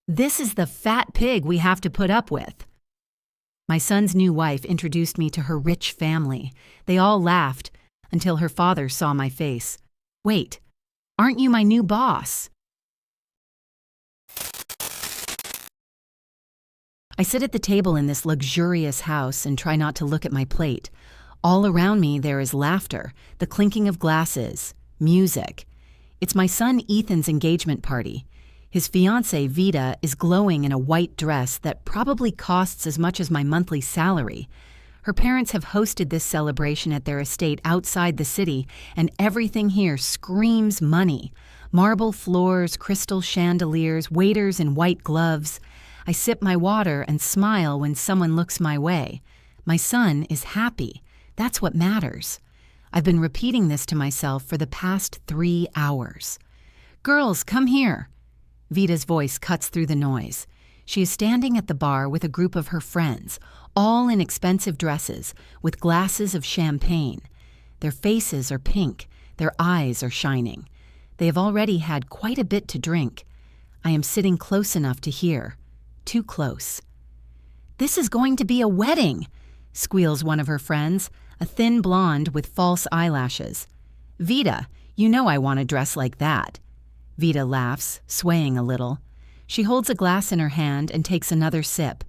This is the fat pig we have to put up with. My son's new wife introduced me to her rich family. They all laughed until her father saw my face. Wait, aren't you my new boss? I sit at the table in this luxurious house and try not to look at my plate. All around me there is laughter, the clinking of glasses, music. It's my son Ethan's engagement party. His fiancée, Vida, is glowing in a white dress that probably costs as much as my monthly salary. Her parents have hosted this celebration at their estate outside the city, and everything here screams money. Marble floors, crystal chandeliers, waiters in white gloves. I sip my water and smile when someone looks my way. My son is happy. That's what matters. I've been repeating this to myself for the past 3 hours. Girls, come here. Vida's voice cuts through the noise. She is standing at the bar with a group of her friends, all in expensive dresses, with glasses of champagne. Their faces are pink, their eyes are shining. They have already had quite a bit to drink. I am sitting close enough to hear. Too close. This is going to be a wedding, squeals one of her friends, a thin blonde with false eyelashes. Vida, you know I want to dress like that. Vida laughs, swaying a little. She holds a glass in her hand and takes another sip.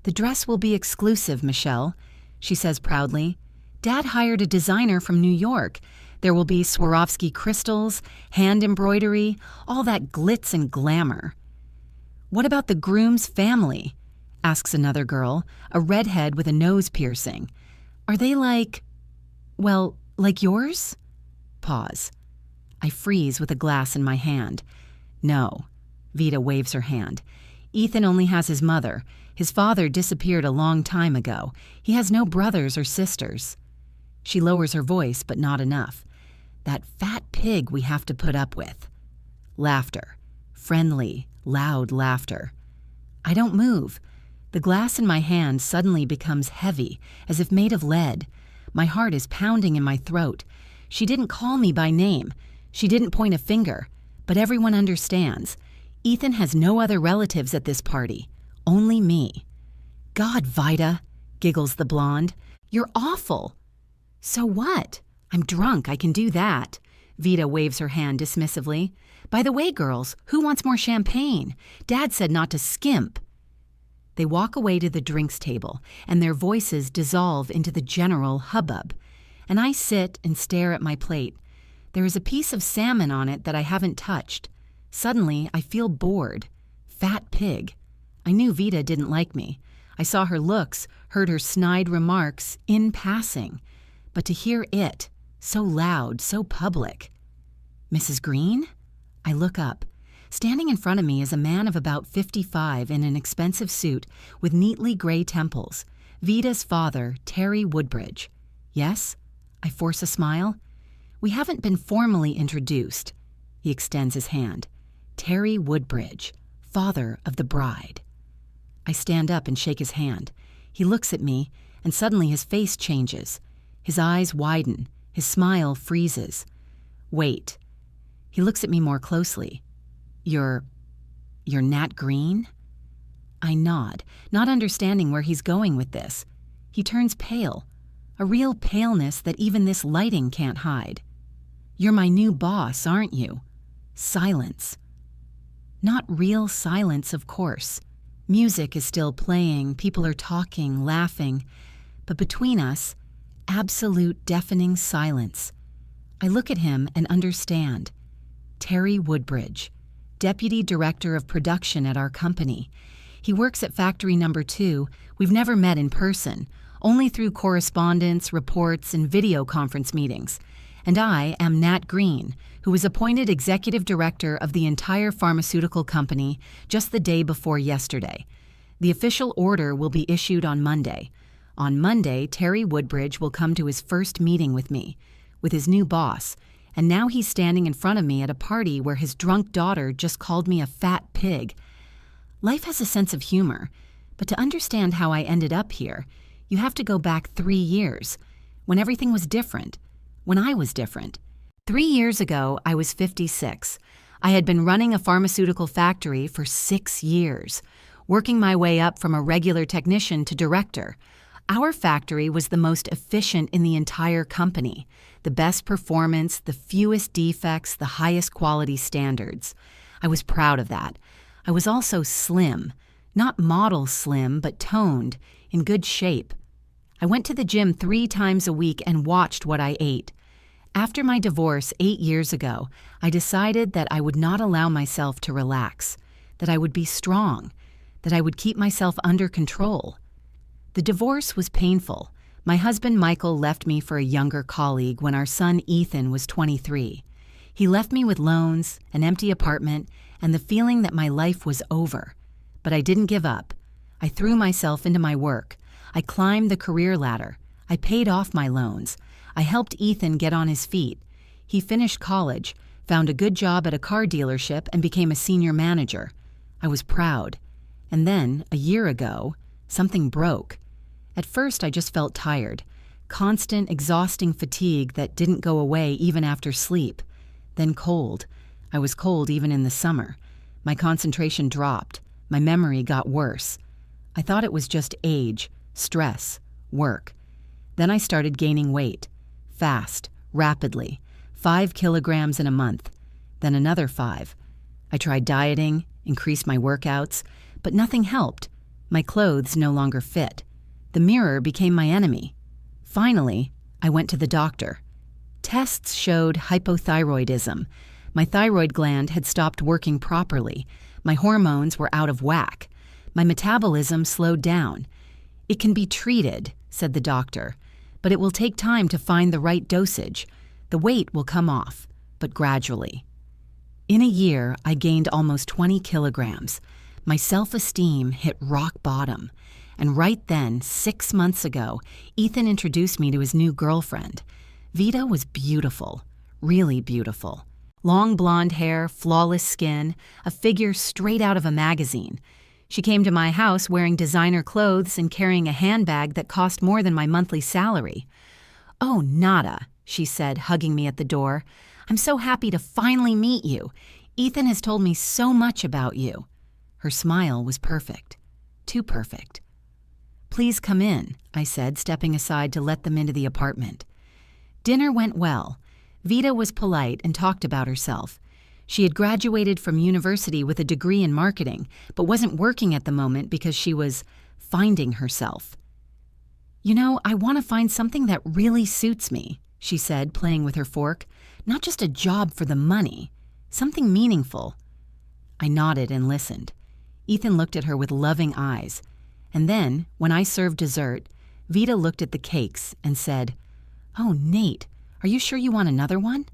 The dress will be exclusive, Michelle, she says proudly. Dad hired a designer from New York. There will be Swarovski crystals, hand embroidery, all that glitz and glamour. What about the groom's family? Asks another girl, a redhead with a nose piercing. Are they like yours? Pause. I freeze with a glass in my hand. No. Vida waves her hand. Ethan only has his mother. His father disappeared a long time ago. He has no brothers or sisters. She lowers her voice, but not enough. That fat pig we have to put up with. Laughter. Friendly, loud laughter. I don't move. The glass in my hand suddenly becomes heavy, as if made of lead. My heart is pounding in my throat. She didn't call me by name. She didn't point a finger, but everyone understands. Ethan has no other relatives at this party, only me. God, Vida, giggles the blonde. You're awful. So what? I'm drunk, I can do that. Vida waves her hand dismissively. By the way, girls, who wants more champagne? Dad said not to skimp. They walk away to the drinks table, and their voices dissolve into the general hubbub. And I sit and stare at my plate. There is a piece of salmon on it that I haven't touched. Suddenly, I feel bored. Fat pig. I knew Vida didn't like me. I saw her looks, heard her snide remarks in passing. But to hear it, so loud, so public. Mrs. Green? I look up. Standing in front of me is a man of about 55 in an expensive suit with neatly gray temples. Vida's father, Terry Woodbridge. Yes? I force a smile. We haven't been formally introduced. He extends his hand. Terry Woodbridge, father of the bride. I stand up and shake his hand. He looks at me, and suddenly his face changes. His eyes widen. His smile freezes. Wait. He looks at me more closely. You're Nat Green? I nod, not understanding where he's going with this. He turns pale. A real paleness that even this lighting can't hide. You're my new boss, aren't you? Silence. Not real silence, of course. Music is still playing, people are talking, laughing. But between us, absolute deafening silence. I look at him and understand. Terry Woodbridge, Deputy Director of Production at our company. He works at Factory Number 2. We've never met in person, only through correspondence, reports, and video conference meetings. And I am Nat Green, who was appointed Executive Director of the entire pharmaceutical company just the day before yesterday. The official order will be issued on Monday. On Monday, Terry Woodbridge will come to his first meeting with me, with his new boss, and now he's standing in front of me at a party where his drunk daughter just called me a fat pig. Life has a sense of humor, but to understand how I ended up here, you have to go back 3 years, when everything was different, when I was different. 3 years ago, I was 56. I had been running a pharmaceutical factory for 6 years, working my way up from a regular technician to director. Our factory was the most efficient in the entire company, the best performance, the fewest defects, the highest quality standards. I was proud of that. I was also slim, not model slim, but toned, in good shape. I went to the gym 3 times a week and watched what I ate. After my divorce 8 years ago, I decided that I would not allow myself to relax, that I would be strong, that I would keep myself under control. The divorce was painful. My husband Michael left me for a younger colleague when our son Ethan was 23. He left me with loans, an empty apartment, and the feeling that my life was over. But I didn't give up. I threw myself into my work. I climbed the career ladder. I paid off my loans. I helped Ethan get on his feet. He finished college, found a good job at a car dealership, and became a senior manager. I was proud. And then, a year ago, something broke. At first, I just felt tired. Constant, exhausting fatigue that didn't go away even after sleep. Then cold. I was cold even in the summer. My concentration dropped. My memory got worse. I thought it was just age, stress, work. Then I started gaining weight. Fast, rapidly. 5 kilograms in a month. Then another 5. I tried dieting, increased my workouts, but nothing helped. My clothes no longer fit. The mirror became my enemy. Finally, I went to the doctor. Tests showed hypothyroidism. My thyroid gland had stopped working properly. My hormones were out of whack. My metabolism slowed down. It can be treated, said the doctor, but it will take time to find the right dosage. The weight will come off, but gradually. In a year, I gained almost 20 kilograms. My self-esteem hit rock bottom. And right then, 6 months ago, Ethan introduced me to his new girlfriend. Vita was beautiful, really beautiful. Long blonde hair, flawless skin, a figure straight out of a magazine. She came to my house wearing designer clothes and carrying a handbag that cost more than my monthly salary. "Oh, Nada," she said, hugging me at the door. "I'm so happy to finally meet you. Ethan has told me so much about you." Her smile was perfect. Too perfect. "Please come in," I said, stepping aside to let them into the apartment. Dinner went well. Vita was polite and talked about herself. She had graduated from university with a degree in marketing, but wasn't working at the moment because she was finding herself. "You know, I want to find something that really suits me," she said, playing with her fork. "Not just a job for the money. Something meaningful." I nodded and listened. Ethan looked at her with loving eyes. And then, when I served dessert, Vita looked at the cakes and said, "Oh, Nate, are you sure you want another one?"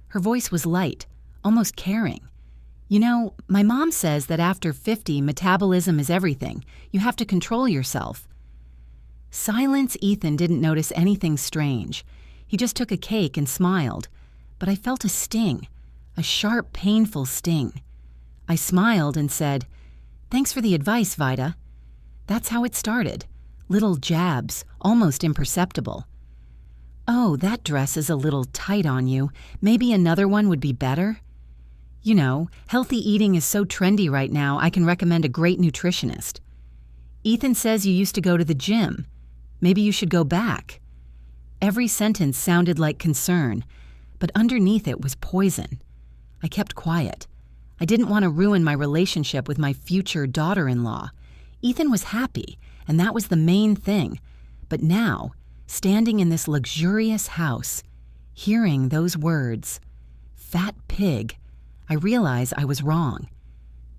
Her voice was light, almost caring. "You know, my mom says that after 50, metabolism is everything. You have to control yourself." Silence. Ethan didn't notice anything strange. He just took a cake and smiled. But I felt a sting, a sharp, painful sting. I smiled and said, "Thanks for the advice, Vita." That's how it started. Little jabs, almost imperceptible. "Oh, that dress is a little tight on you. Maybe another one would be better?" "You know, healthy eating is so trendy right now, I can recommend a great nutritionist." "Ethan says you used to go to the gym. Maybe you should go back." Every sentence sounded like concern, but underneath it was poison. I kept quiet. I didn't want to ruin my relationship with my future daughter-in-law. Ethan was happy, and that was the main thing. But now, standing in this luxurious house, hearing those words, "fat pig," I realize I was wrong.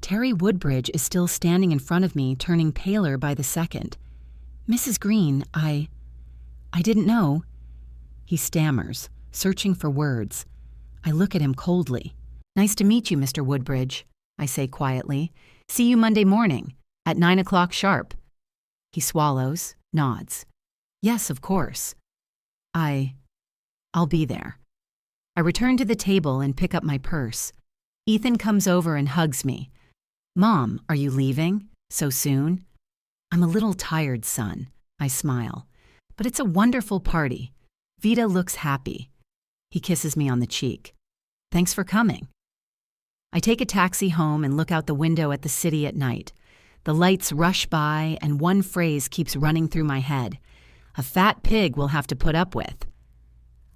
Terry Woodbridge is still standing in front of me, turning paler by the second. "Mrs. Green, I didn't know." He stammers, searching for words. I look at him coldly. "Nice to meet you, Mr. Woodbridge," I say quietly. "See you Monday morning, at 9 o'clock sharp." He swallows, nods. "Yes, of course. I'll be there." I return to the table and pick up my purse. Ethan comes over and hugs me. "Mom, are you leaving? So soon?" "I'm a little tired, son," I smile. "But it's a wonderful party. Vita looks happy." He kisses me on the cheek. "Thanks for coming." I take a taxi home and look out the window at the city at night. The lights rush by, and one phrase keeps running through my head. A fat pig we'll have to put up with.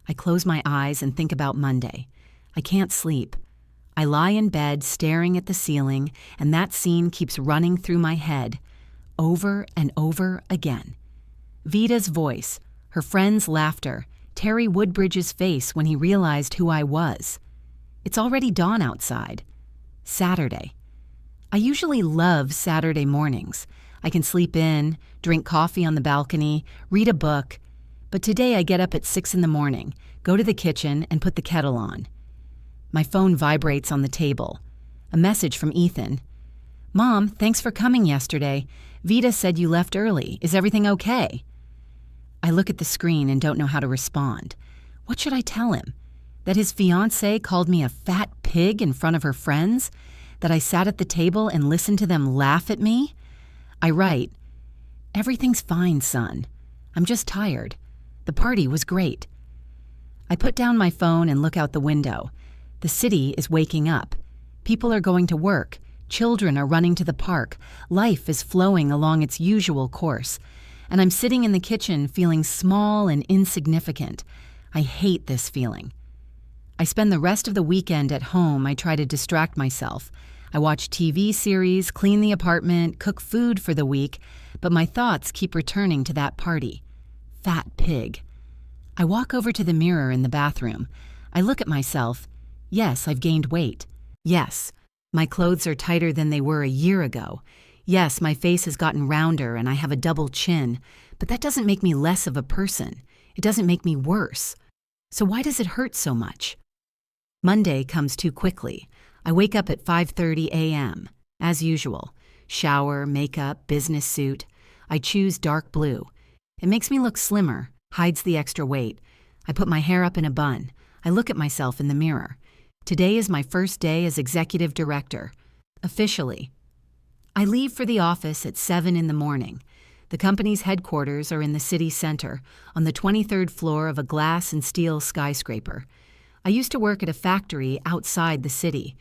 I close my eyes and think about Monday. I can't sleep. I lie in bed staring at the ceiling, and that scene keeps running through my head, over and over again. Vita's voice, her friend's laughter, Terry Woodbridge's face when he realized who I was. It's already dawn outside. Saturday. I usually love Saturday mornings. I can sleep in, drink coffee on the balcony, read a book. But today I get up at 6 in the morning, go to the kitchen, and put the kettle on. My phone vibrates on the table. A message from Ethan. "Mom, thanks for coming yesterday. Vita said you left early. Is everything okay?" I look at the screen and don't know how to respond. What should I tell him? That his fiancée called me a fat pig in front of her friends? That I sat at the table and listened to them laugh at me? I write, "Everything's fine, son. I'm just tired. The party was great." I put down my phone and look out the window. The city is waking up. People are going to work. Children are running to the park. Life is flowing along its usual course. And I'm sitting in the kitchen feeling small and insignificant. I hate this feeling. I spend the rest of the weekend at home. I try to distract myself. I watch TV series, clean the apartment, cook food for the week, but my thoughts keep returning to that party. Fat pig. I walk over to the mirror in the bathroom. I look at myself. Yes, I've gained weight. Yes, my clothes are tighter than they were a year ago. Yes, my face has gotten rounder and I have a double chin, but that doesn't make me less of a person. It doesn't make me worse. So why does it hurt so much? Monday comes too quickly. I wake up at 5:30 a.m. As usual. Shower, makeup, business suit. I choose dark blue. It makes me look slimmer, hides the extra weight. I put my hair up in a bun. I look at myself in the mirror. Today is my first day as executive director. Officially. I leave for the office at 7 in the morning. The company's headquarters are in the city center, on the 23rd floor of a glass and steel skyscraper. I used to work at a factory outside the city.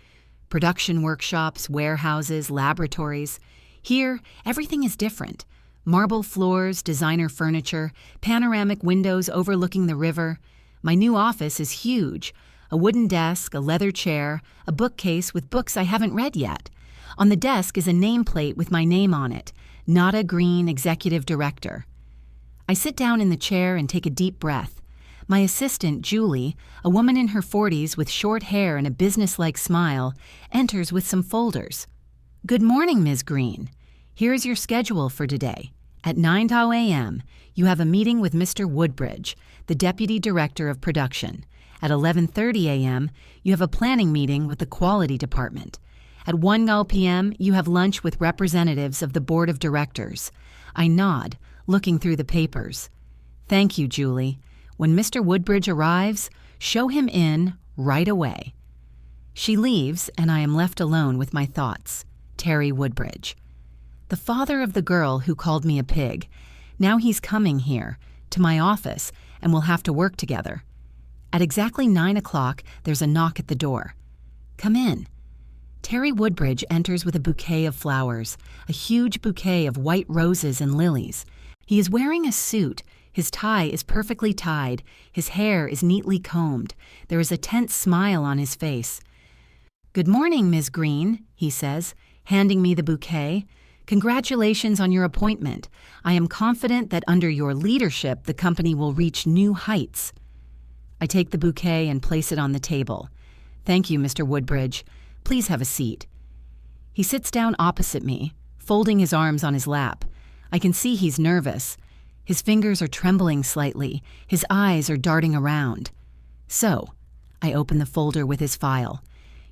Production workshops, warehouses, laboratories. Here, everything is different. Marble floors, designer furniture, panoramic windows overlooking the river. My new office is huge. A wooden desk, a leather chair, a bookcase with books I haven't read yet. On the desk is a nameplate with my name on it, Nada Green, Executive Director. I sit down in the chair and take a deep breath. My assistant, Julie, a woman in her 40s with short hair and a businesslike smile, enters with some folders. "Good morning, Ms. Green. Here's your schedule for today. At 9 a.m., you have a meeting with Mr. Woodbridge, the Deputy Director of Production. At 11:30 a.m., you have a planning meeting with the Quality Department. At 1 p.m., you have lunch with representatives of the Board of Directors." I nod, looking through the papers. "Thank you, Julie. When Mr. Woodbridge arrives, show him in right away." She leaves, and I am left alone with my thoughts. Terry Woodbridge. The father of the girl who called me a pig. Now he's coming here, to my office, and we'll have to work together. At exactly 9 o'clock, there's a knock at the door. "Come in." Terry Woodbridge enters with a bouquet of flowers, a huge bouquet of white roses and lilies. He is wearing a suit. His tie is perfectly tied. His hair is neatly combed. There is a tense smile on his face. "Good morning, Ms. Green," he says, handing me the bouquet. "Congratulations on your appointment. I am confident that under your leadership, the company will reach new heights." I take the bouquet and place it on the table. "Thank you, Mr. Woodbridge. Please have a seat." He sits down opposite me, folding his arms on his lap. I can see he's nervous. His fingers are trembling slightly. His eyes are darting around. "So," I open the folder with his file.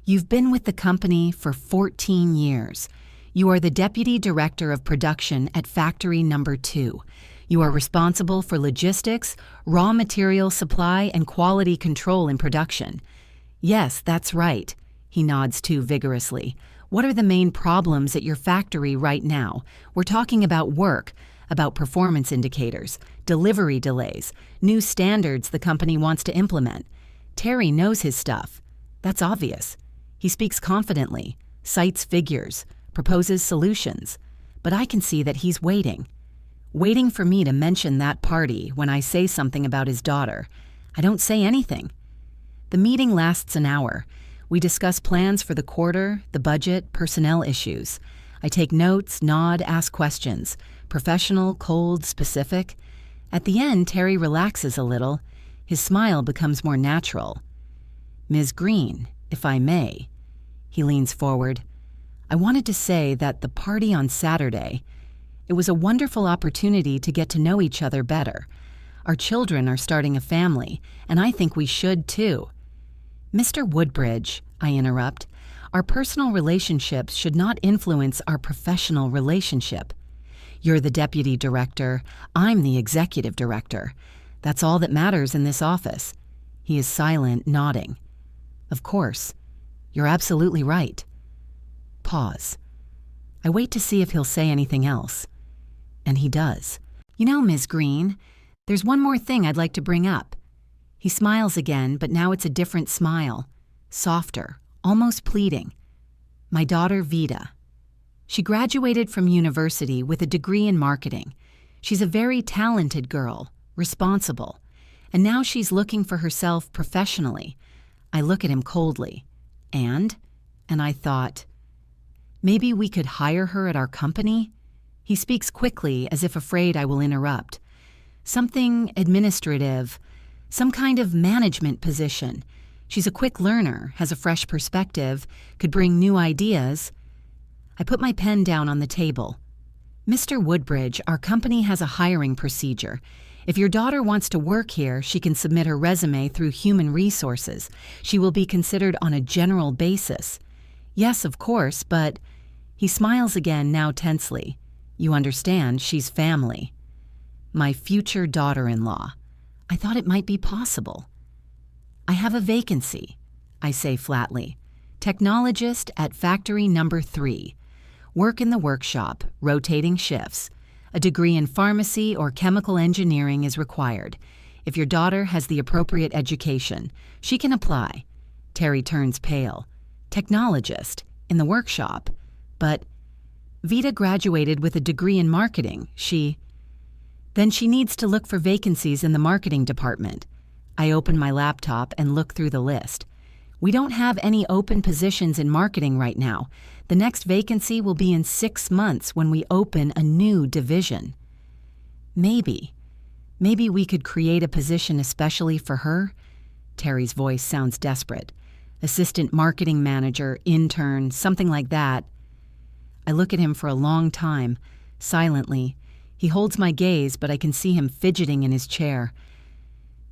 "You've been with the company for 14 years. You are the Deputy Director of Production at Factory Number 2. You are responsible for logistics, raw material supply, and quality control in production." "Yes, that's right." He nods too vigorously. "What are the main problems at your factory right now? We're talking about work, about performance indicators, delivery delays, new standards the company wants to implement." Terry knows his stuff. That's obvious. He speaks confidently, cites figures, proposes solutions, but I can see that he's waiting for me to mention that party when I say something about his daughter. I don't say anything. The meeting lasts an hour. We discuss plans for the quarter, the budget, personnel issues. I take notes, nod, ask questions. Professional, cold, specific. At the end, Terry relaxes a little. His smile becomes more natural. "Ms. Green, if I may." He leans forward. "I wanted to say that the party on Saturday, it was a wonderful opportunity to get to know each other better. Our children are starting a family, and I think we should too." "Mr. Woodbridge," I interrupt, "our personal relationships should not influence our professional relationship. You're the deputy director, I'm the executive director. That's all that matters in this office." He is silent, nodding. "Of course. You're absolutely right." Pause. I wait to see if he'll say anything else. And he does. "You know, Ms. Green, there's one more thing I'd like to bring up." He smiles again, but now it's a different smile. Softer, almost pleading. "My daughter, Vida. She graduated from university with a degree in marketing. She's a very talented girl, responsible, and now she's looking for herself professionally." I look at him coldly. And I thought, maybe we could hire her at our company? He speaks quickly, as if afraid I will interrupt. "Something administrative, some kind of management position. She's a quick learner, has a fresh perspective, could bring new ideas." I put my pen down on the table. "Mr. Woodbridge, our company has a hiring procedure. If your daughter wants to work here, she can submit her resume through Human Resources. She will be considered on a general basis." "Yes, of course, but..." He smiles again, now tensely. "You understand, she's family." "My future daughter-in-law. I thought it might be possible." "I have a vacancy," I say flatly. "Technologist at factory number 3. Work in the workshop, rotating shifts. A degree in pharmacy or chemical engineering is required. If your daughter has the appropriate education, she can apply." Terry turns pale. "Technologist, in the workshop. But Vida graduated with a degree in marketing. Then she needs to look for vacancies in the marketing department." I open my laptop and look through the list. "We don't have any open positions in marketing right now. The next vacancy will be in 6 months when we open a new division." Maybe we could create a position especially for her?" Terry's voice sounds desperate. "Assistant marketing manager, intern, something like that." I look at him for a long time, silently. He holds my gaze, but I can see him fidgeting in his chair.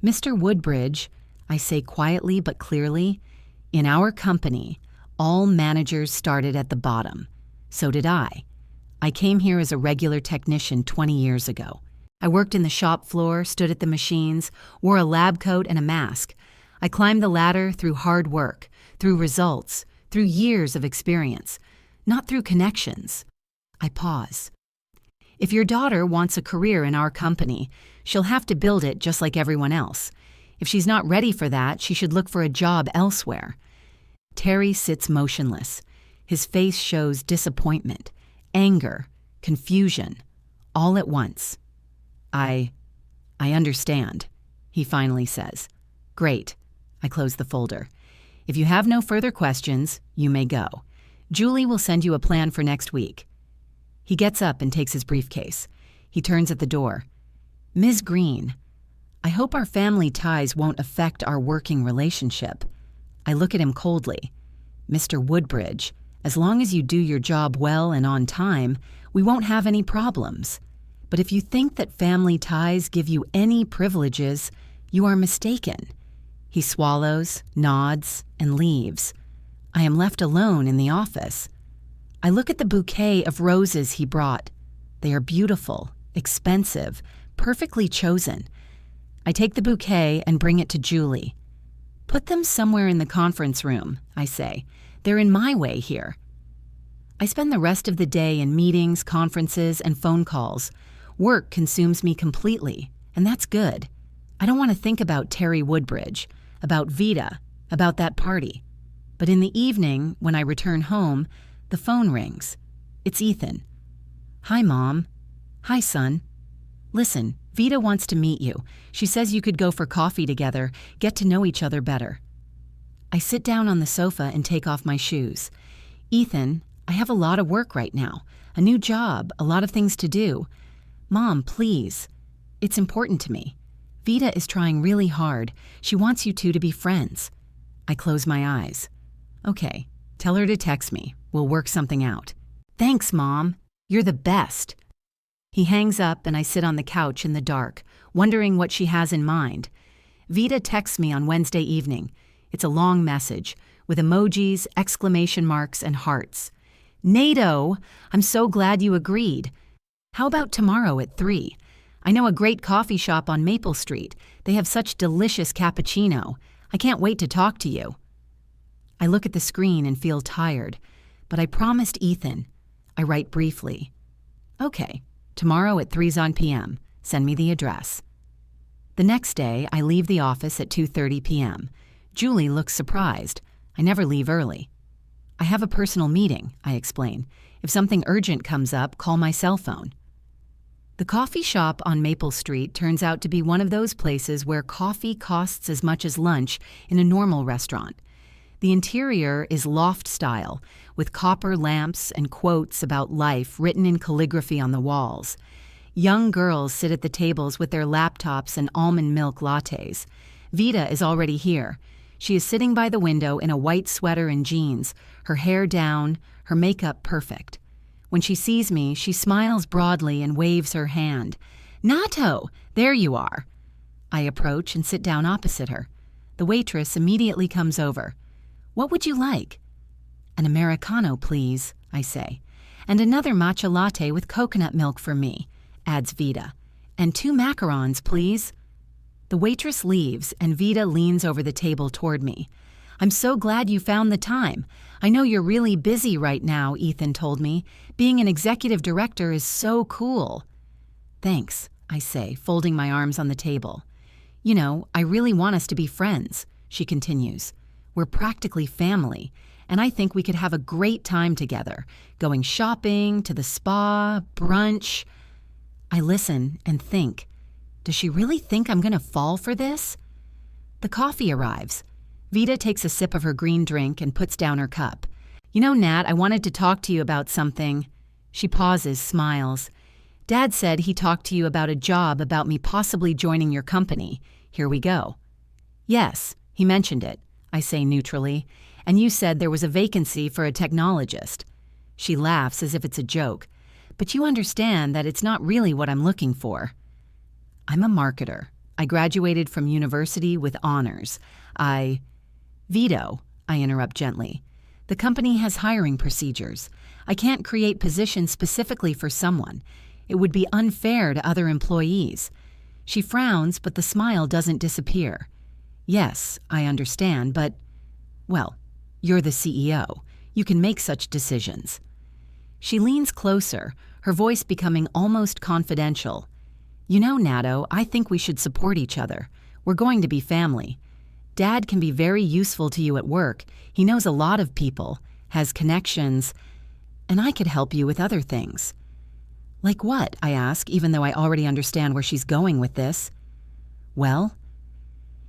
"Mr. Woodbridge," I say quietly but clearly, "in our company, all managers started at the bottom. So did I. I came here as a regular technician 20 years ago. I worked in the shop floor, stood at the machines, wore a lab coat and a mask. I climbed the ladder through hard work, through results, through years of experience, not through connections." I pause. "If your daughter wants a career in our company, she'll have to build it just like everyone else. If she's not ready for that, she should look for a job elsewhere." Terry sits motionless. His face shows disappointment, anger, confusion, all at once. I understand," he finally says. "Great." I close the folder. "If you have no further questions, you may go. Julie will send you a plan for next week." He gets up and takes his briefcase. He turns at the door. "Ms. Green, I hope our family ties won't affect our working relationship." I look at him coldly. "Mr. Woodbridge, as long as you do your job well and on time, we won't have any problems. But if you think that family ties give you any privileges, you are mistaken." He swallows, nods, and leaves. I am left alone in the office. I look at the bouquet of roses he brought. They are beautiful, expensive, perfectly chosen. I take the bouquet and bring it to Julie. "Put them somewhere in the conference room," I say. "They're in my way here." I spend the rest of the day in meetings, conferences, and phone calls. Work consumes me completely, and that's good. I don't want to think about Terry Woodbridge, about Vida, about that party. But in the evening, when I return home, the phone rings. It's Ethan. "Hi, Mom." "Hi, son." "Listen, Vita wants to meet you. She says you could go for coffee together, get to know each other better." I sit down on the sofa and take off my shoes. "Ethan, I have a lot of work right now. A new job, a lot of things to do. Mom, please. It's important to me. Vita is trying really hard. She wants you two to be friends." I close my eyes. "Okay, tell her to text me. We'll work something out." "Thanks, Mom. You're the best." He hangs up and I sit on the couch in the dark, wondering what she has in mind. Vita texts me on Wednesday evening. It's a long message, with emojis, exclamation marks, and hearts. "NATO, I'm so glad you agreed. How about tomorrow at 3? I know a great coffee shop on Maple Street. They have such delicious cappuccino. I can't wait to talk to you." I look at the screen and feel tired, but I promised Ethan. I write briefly. "Okay, tomorrow at 3 p.m. Send me the address." The next day, I leave the office at 2:30 p.m. Julie looks surprised. I never leave early. "I have a personal meeting," I explain. "If something urgent comes up, call my cell phone." The coffee shop on Maple Street turns out to be one of those places where coffee costs as much as lunch in a normal restaurant. The interior is loft-style, with copper lamps and quotes about life written in calligraphy on the walls. Young girls sit at the tables with their laptops and almond milk lattes. Vita is already here. She is sitting by the window in a white sweater and jeans, her hair down, her makeup perfect. When she sees me, she smiles broadly and waves her hand. "Nato, there you are." I approach and sit down opposite her. The waitress immediately comes over. "What would you like?" "An Americano, please," I say. "And another matcha latte with coconut milk for me," adds Vita. "And 2 macarons, please." The waitress leaves, and Vita leans over the table toward me. "I'm so glad you found the time. I know you're really busy right now," Ethan told me. "Being an executive director is so cool." "Thanks," I say, folding my arms on the table. "You know, I really want us to be friends," she continues. "We're practically family, and I think we could have a great time together, going shopping, to the spa, brunch." I listen and think, does she really think I'm going to fall for this? The coffee arrives. Vita takes a sip of her green drink and puts down her cup. "You know, Nat, I wanted to talk to you about something." She pauses, smiles. "Dad said he talked to you about a job about me possibly joining your company. Here we go." "Yes, he mentioned it," I say neutrally. "And you said there was a vacancy for a technologist." She laughs as if it's a joke. "But you understand that it's not really what I'm looking for." "I'm a marketer. I graduated from university with honors. Vito," I interrupt gently. "The company has hiring procedures. I can't create positions specifically for someone. It would be unfair to other employees." She frowns, but the smile doesn't disappear. "Yes, I understand, but, well, you're the CEO. You can make such decisions." She leans closer, her voice becoming almost confidential. "You know, Nato, I think we should support each other. We're going to be family. Dad can be very useful to you at work. He knows a lot of people, has connections, and I could help you with other things." "Like what?" I ask, even though I already understand where she's going with this. "Well,"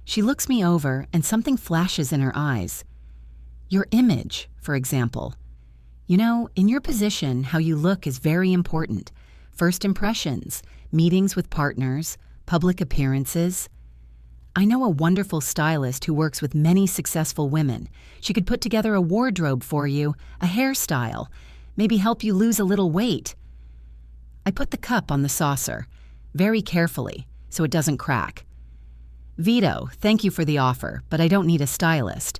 she looks me over and something flashes in her eyes. "Your image, for example. You know, in your position, how you look is very important. First impressions, meetings with partners, public appearances. I know a wonderful stylist who works with many successful women. She could put together a wardrobe for you, a hairstyle, maybe help you lose a little weight." I put the cup on the saucer, very carefully, so it doesn't crack. "Vito, thank you for the offer, but I don't need a stylist."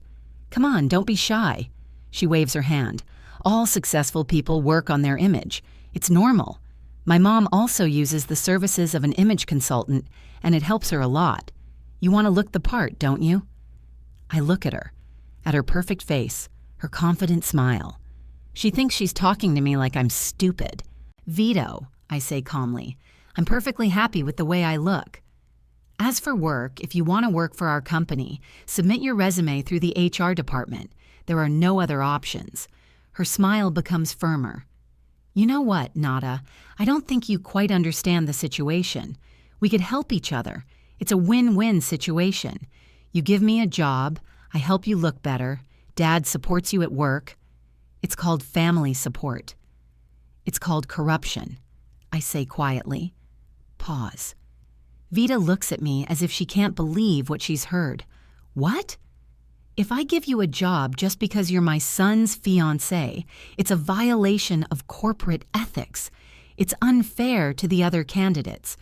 "Come on, don't be shy." She waves her hand. "All successful people work on their image. It's normal. My mom also uses the services of an image consultant, and it helps her a lot. You want to look the part, don't you?" I look at her perfect face, her confident smile. She thinks she's talking to me like I'm stupid. "Vito," I say calmly, "I'm perfectly happy with the way I look. As for work, if you want to work for our company, submit your resume through the HR department. There are no other options. Her smile becomes firmer. You know what, Nada? I don't think you quite understand the situation. We could help each other. It's a win-win situation. You give me a job, I help you look better, Dad supports you at work. It's called family support. It's called corruption, I say quietly. Pause. Vida looks at me as if she can't believe what she's heard. What? If I give you a job just because you're my son's fiancé, it's a violation of corporate ethics. It's unfair to the other candidates,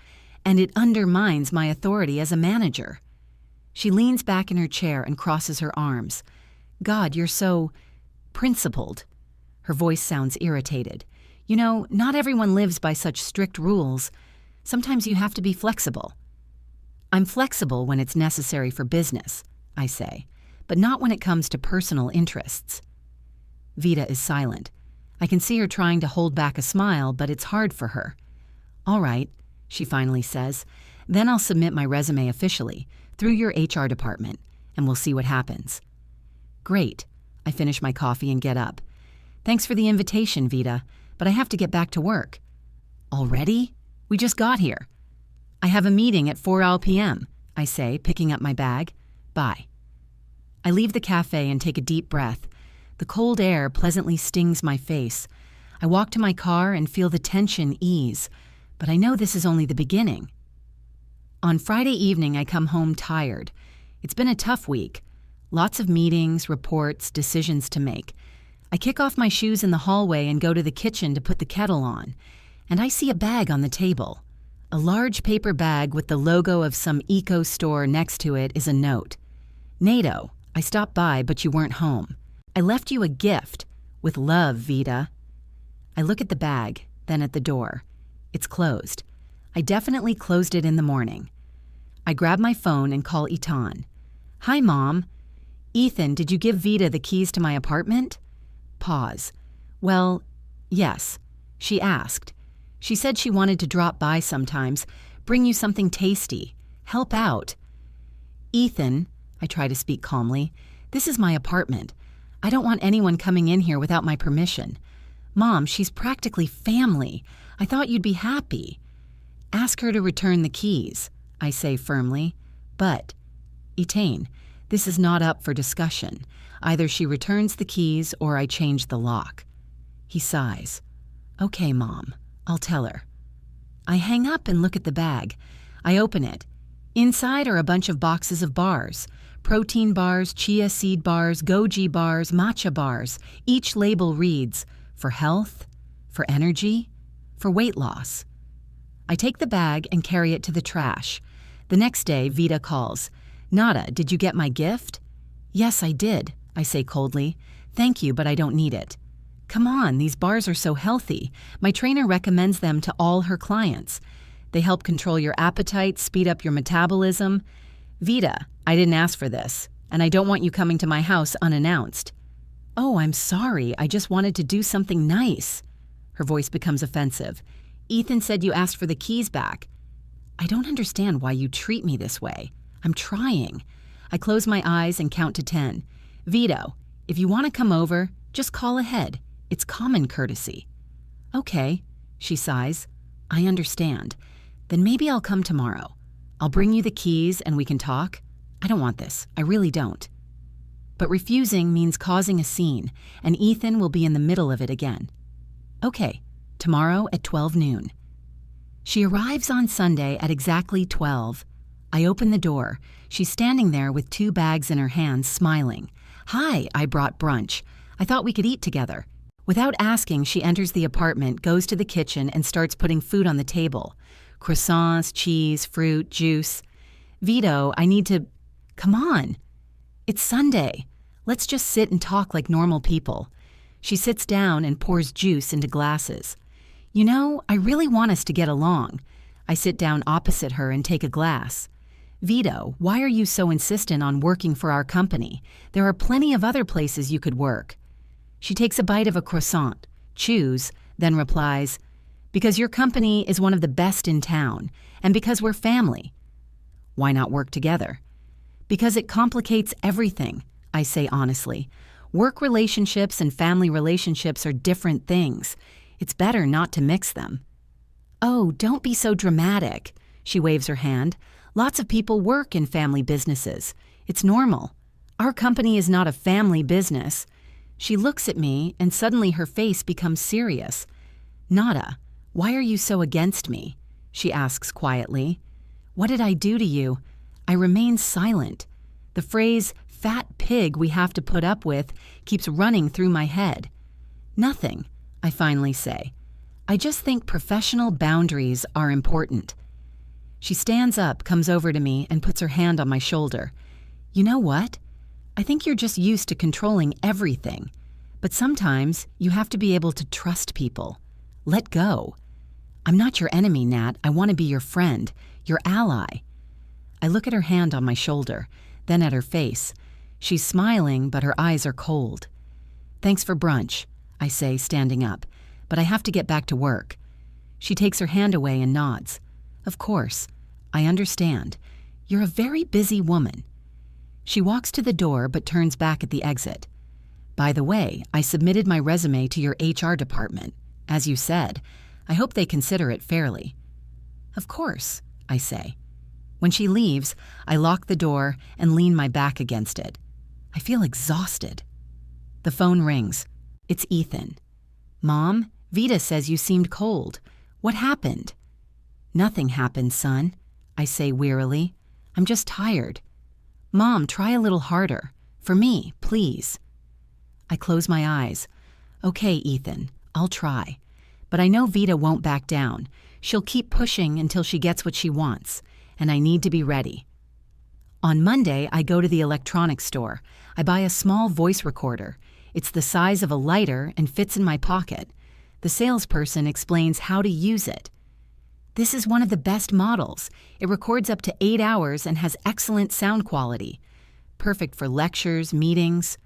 and it undermines my authority as a manager. She leans back in her chair and crosses her arms. God, you're so principled. Her voice sounds irritated. You know, not everyone lives by such strict rules. Sometimes you have to be flexible. I'm flexible when it's necessary for business, I say, but not when it comes to personal interests. Vida is silent. I can see her trying to hold back a smile, but it's hard for her. All right, she finally says, then I'll submit my resume officially, through your HR department, and we'll see what happens. Great. I finish my coffee and get up. Thanks for the invitation, Vida, but I have to get back to work. Already? We just got here. I have a meeting at 4 p.m., I say, picking up my bag. Bye. I leave the cafe and take a deep breath. The cold air pleasantly stings my face. I walk to my car and feel the tension ease, but I know this is only the beginning. On Friday evening, I come home tired. It's been a tough week. Lots of meetings, reports, decisions to make. I kick off my shoes in the hallway and go to the kitchen to put the kettle on, and I see a bag on the table. A large paper bag with the logo of some eco store next to it is a note. NATO, I stopped by, but you weren't home. I left you a gift. With love, Vida. I look at the bag, then at the door. It's closed. I definitely closed it in the morning. I grab my phone and call Etan. Hi, Mom. Ethan, did you give Vida the keys to my apartment? Pause. Well, yes. She asked. She said she wanted to drop by sometimes, bring you something tasty, help out. Ethan, I try to speak calmly, this is my apartment. I don't want anyone coming in here without my permission. Mom, she's practically family. I thought you'd be happy. Ask her to return the keys, I say firmly. But, Etain, this is not up for discussion. Either she returns the keys or I change the lock. He sighs. Okay, Mom, I'll tell her. I hang up and look at the bag. I open it. Inside are a bunch of boxes of bars. Protein bars, chia seed bars, goji bars, matcha bars. Each label reads, for health, for energy, for weight loss. I take the bag and carry it to the trash. The next day, Vida calls. Nada, did you get my gift? Yes, I did, I say coldly. Thank you, but I don't need it. Come on, these bars are so healthy. My trainer recommends them to all her clients. They help control your appetite, speed up your metabolism. Vida, I didn't ask for this, and I don't want you coming to my house unannounced. Oh, I'm sorry. I just wanted to do something nice. Her voice becomes offensive. Ethan said you asked for the keys back. I don't understand why you treat me this way. I'm trying. I close my eyes and count to 10. Vito, if you want to come over, just call ahead. It's common courtesy. Okay, she sighs. I understand. Then maybe I'll come tomorrow. I'll bring you the keys and we can talk. I don't want this. I really don't. But refusing means causing a scene, and Ethan will be in the middle of it again. Okay, tomorrow at 12 noon. She arrives on Sunday at exactly 12. I open the door. She's standing there with 2 bags in her hands, smiling. Hi, I brought brunch. I thought we could eat together. Without asking, she enters the apartment, goes to the kitchen, and starts putting food on the table. Croissants, cheese, fruit, juice. Vito, I need to... Come on. It's Sunday. Let's just sit and talk like normal people. She sits down and pours juice into glasses. You know, I really want us to get along. I sit down opposite her and take a glass. Vito, why are you so insistent on working for our company? There are plenty of other places you could work. She takes a bite of a croissant, chews, then replies, because your company is one of the best in town, and because we're family. Why not work together? Because it complicates everything, I say honestly. Work relationships and family relationships are different things. It's better not to mix them. Oh, don't be so dramatic. She waves her hand. Lots of people work in family businesses. It's normal. Our company is not a family business. She looks at me, and suddenly her face becomes serious. Nada, why are you so against me? She asks quietly. What did I do to you? I remain silent. The phrase, fat pig we have to put up with, keeps running through my head. Nothing, I finally say. I just think professional boundaries are important. She stands up, comes over to me, and puts her hand on my shoulder. You know what? I think you're just used to controlling everything. But sometimes you have to be able to trust people. Let go. I'm not your enemy, Nat. I want to be your friend, your ally. I look at her hand on my shoulder, then at her face. She's smiling, but her eyes are cold. Thanks for brunch, I say, standing up, but I have to get back to work. She takes her hand away and nods. Of course. I understand. You're a very busy woman. She walks to the door but turns back at the exit. By the way, I submitted my resume to your HR department. As you said, I hope they consider it fairly. Of course, I say. When she leaves, I lock the door and lean my back against it. I feel exhausted. The phone rings. It's Ethan. Mom, Vita says you seemed cold. What happened? Nothing happened, son, I say wearily. I'm just tired. Mom, try a little harder. For me, please. I close my eyes. Okay, Ethan, I'll try. But I know Vita won't back down. She'll keep pushing until she gets what she wants, and I need to be ready. On Monday, I go to the electronics store. I buy a small voice recorder. It's the size of a lighter and fits in my pocket. The salesperson explains how to use it. This is one of the best models. It records up to 8 hours and has excellent sound quality. Perfect for lectures, meetings,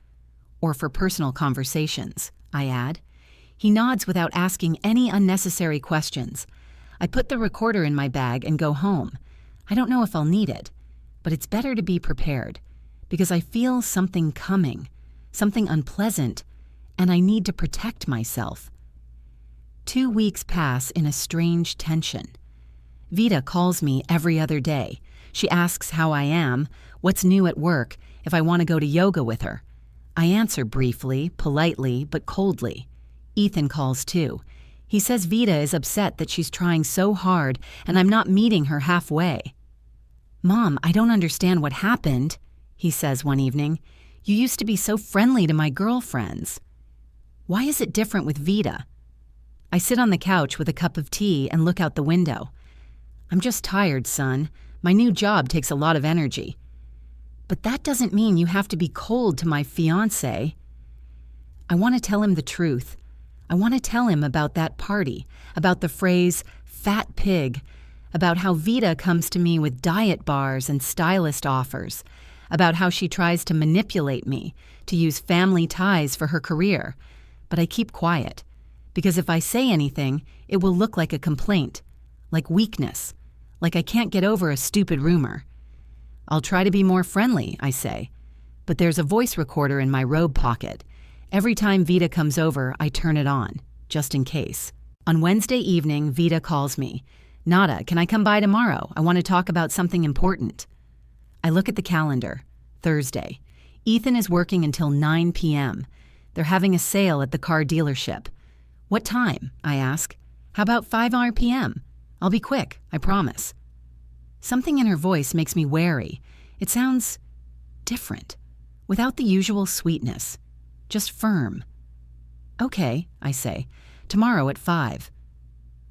or for personal conversations, I add. He nods without asking any unnecessary questions. I put the recorder in my bag and go home. I don't know if I'll need it, but it's better to be prepared because I feel something coming, something unpleasant, and I need to protect myself. 2 weeks pass in a strange tension. Vita calls me every other day. She asks how I am, what's new at work, if I want to go to yoga with her. I answer briefly, politely, but coldly. Ethan calls too. He says Vita is upset that she's trying so hard and I'm not meeting her halfway. Mom, I don't understand what happened, he says one evening. You used to be so friendly to my girlfriends. Why is it different with Vita? I sit on the couch with a cup of tea and look out the window. I'm just tired, son. My new job takes a lot of energy. But that doesn't mean you have to be cold to my fiancé. I want to tell him the truth. I want to tell him about that party, about the phrase, fat pig, about how Vita comes to me with diet bars and stylist offers, about how she tries to manipulate me, to use family ties for her career. But I keep quiet, because if I say anything, it will look like a complaint, like weakness, like I can't get over a stupid rumor. I'll try to be more friendly, I say, but there's a voice recorder in my robe pocket. Every time Vita comes over, I turn it on, just in case. On Wednesday evening, Vita calls me. Nada, can I come by tomorrow? I want to talk about something important. I look at the calendar. Thursday. Ethan is working until 9 p.m. They're having a sale at the car dealership. What time? I ask. How about 5 p.m.? I'll be quick, I promise. Something in her voice makes me wary. It sounds different, without the usual sweetness, just firm. Okay, I say, tomorrow at 5.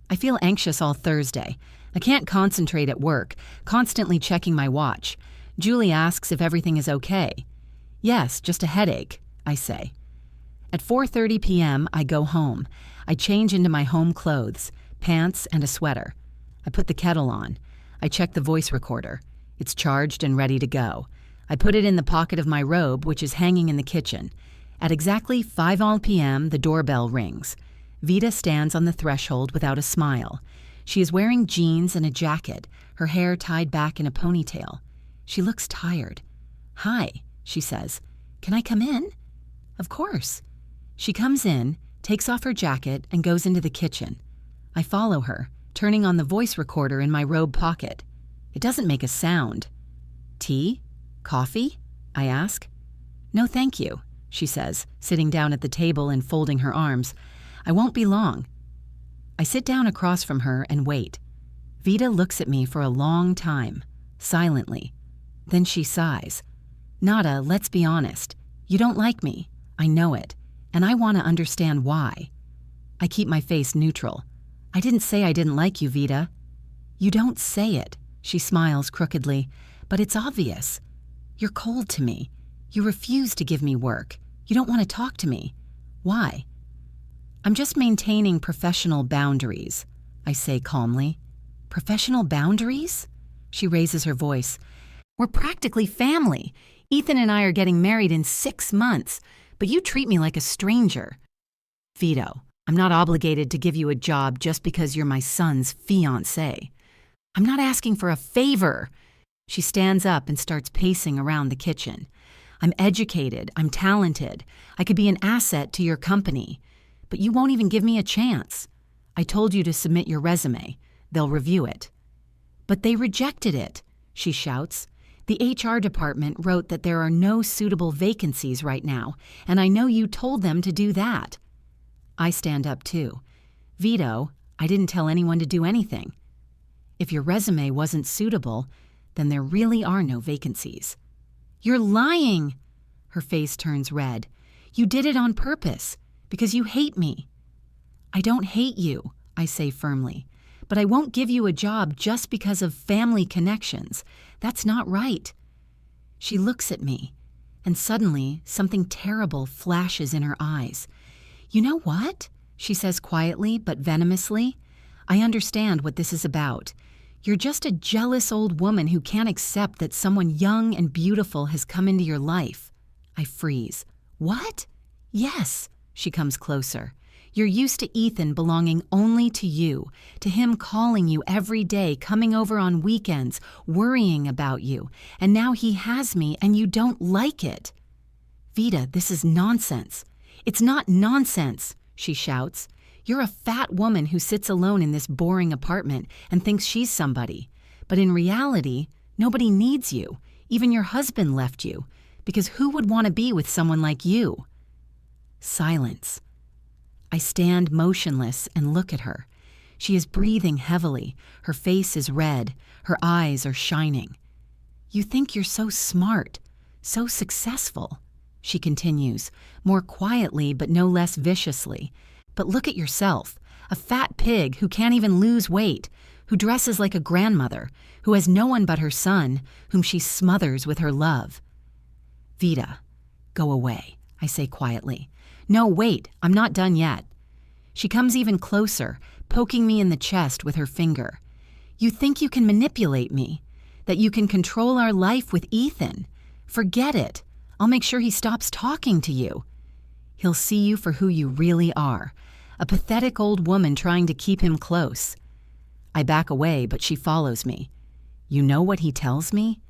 I feel anxious all Thursday. I can't concentrate at work, constantly checking my watch. Julie asks if everything is okay. Yes, just a headache, I say. At 4:30 p.m., I go home. I change into my home clothes, pants and a sweater. I put the kettle on. I check the voice recorder. It's charged and ready to go. I put it in the pocket of my robe, which is hanging in the kitchen. At exactly 5 p.m., the doorbell rings. Vita stands on the threshold without a smile. She is wearing jeans and a jacket, her hair tied back in a ponytail. She looks tired. Hi, she says. Can I come in? Of course. She comes in, takes off her jacket, and goes into the kitchen. I follow her, turning on the voice recorder in my robe pocket. It doesn't make a sound. Tea? Coffee? I ask. No, thank you, she says, sitting down at the table and folding her arms. I won't be long. I sit down across from her and wait. Vida looks at me for a long time, silently. Then she sighs. Nada, let's be honest. You don't like me. I know it. And I want to understand why. I keep my face neutral. I didn't say I didn't like you, Vida. You don't say it, she smiles crookedly, but it's obvious. You're cold to me. You refuse to give me work. You don't want to talk to me. Why? I'm just maintaining professional boundaries, I say calmly. Professional boundaries? She raises her voice. We're practically family. Ethan and I are getting married in 6 months, but you treat me like a stranger. Vito, I'm not obligated to give you a job just because you're my son's fiancé. I'm not asking for a favor. She stands up and starts pacing around the kitchen. I'm educated. I'm talented. I could be an asset to your company. But you won't even give me a chance. I told you to submit your resume. They'll review it. But they rejected it, she shouts. The HR department wrote that there are no suitable vacancies right now, and I know you told them to do that. I stand up too. Vito, I didn't tell anyone to do anything. If your resume wasn't suitable, then there really are no vacancies. You're lying! Her face turns red. You did it on purpose, because you hate me. I don't hate you, I say firmly, but I won't give you a job just because of family connections. That's not right. She looks at me, and suddenly something terrible flashes in her eyes. You know what? She says quietly but venomously. I understand what this is about. You're just a jealous old woman who can't accept that someone young and beautiful has come into your life. I freeze. What? Yes, she comes closer. You're used to Ethan belonging only to you, to him calling you every day, coming over on weekends, worrying about you, and now he has me and you don't like it. Vida, this is nonsense. It's not nonsense, she shouts. You're a fat woman who sits alone in this boring apartment and thinks she's somebody. But in reality, nobody needs you. Even your husband left you. Because who would want to be with someone like you? Silence. I stand motionless and look at her. She is breathing heavily. Her face is red. Her eyes are shining. You think you're so smart, so successful, she continues, more quietly but no less viciously. But look at yourself, a fat pig who can't even lose weight, who dresses like a grandmother, who has no one but her son, whom she smothers with her love. Vida, go away, I say quietly. No, wait, I'm not done yet. She comes even closer, poking me in the chest with her finger. You think you can manipulate me, that you can control our life with Ethan. Forget it. I'll make sure he stops talking to you. He'll see you for who you really are, a pathetic old woman trying to keep him close. I back away, but she follows me. You know what he tells me?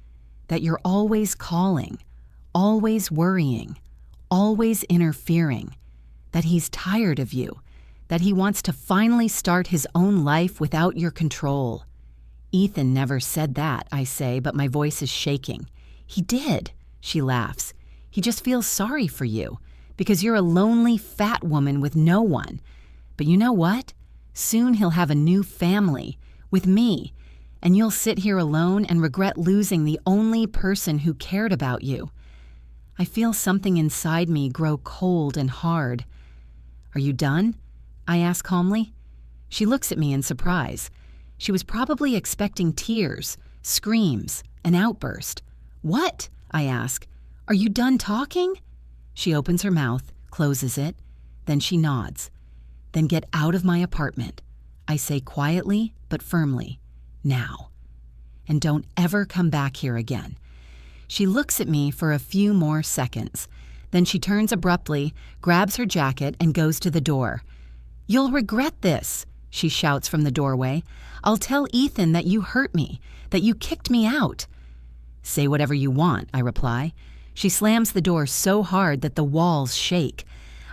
That you're always calling, always worrying, always interfering, that he's tired of you, that he wants to finally start his own life without your control. Ethan never said that, I say, but my voice is shaking. He did, she laughs. He just feels sorry for you, because you're a lonely fat woman with no one. But you know what? Soon he'll have a new family, with me, and you'll sit here alone and regret losing the only person who cared about you. I feel something inside me grow cold and hard. Are you done? I ask calmly. She looks at me in surprise. She was probably expecting tears, screams, an outburst. What? I ask. Are you done talking? She opens her mouth, closes it, then she nods. Then get out of my apartment, I say quietly but firmly. Now. And don't ever come back here again. She looks at me for a few more seconds. Then she turns abruptly, grabs her jacket, and goes to the door. You'll regret this, she shouts from the doorway. I'll tell Ethan that you hurt me, that you kicked me out. Say whatever you want, I reply. She slams the door so hard that the walls shake.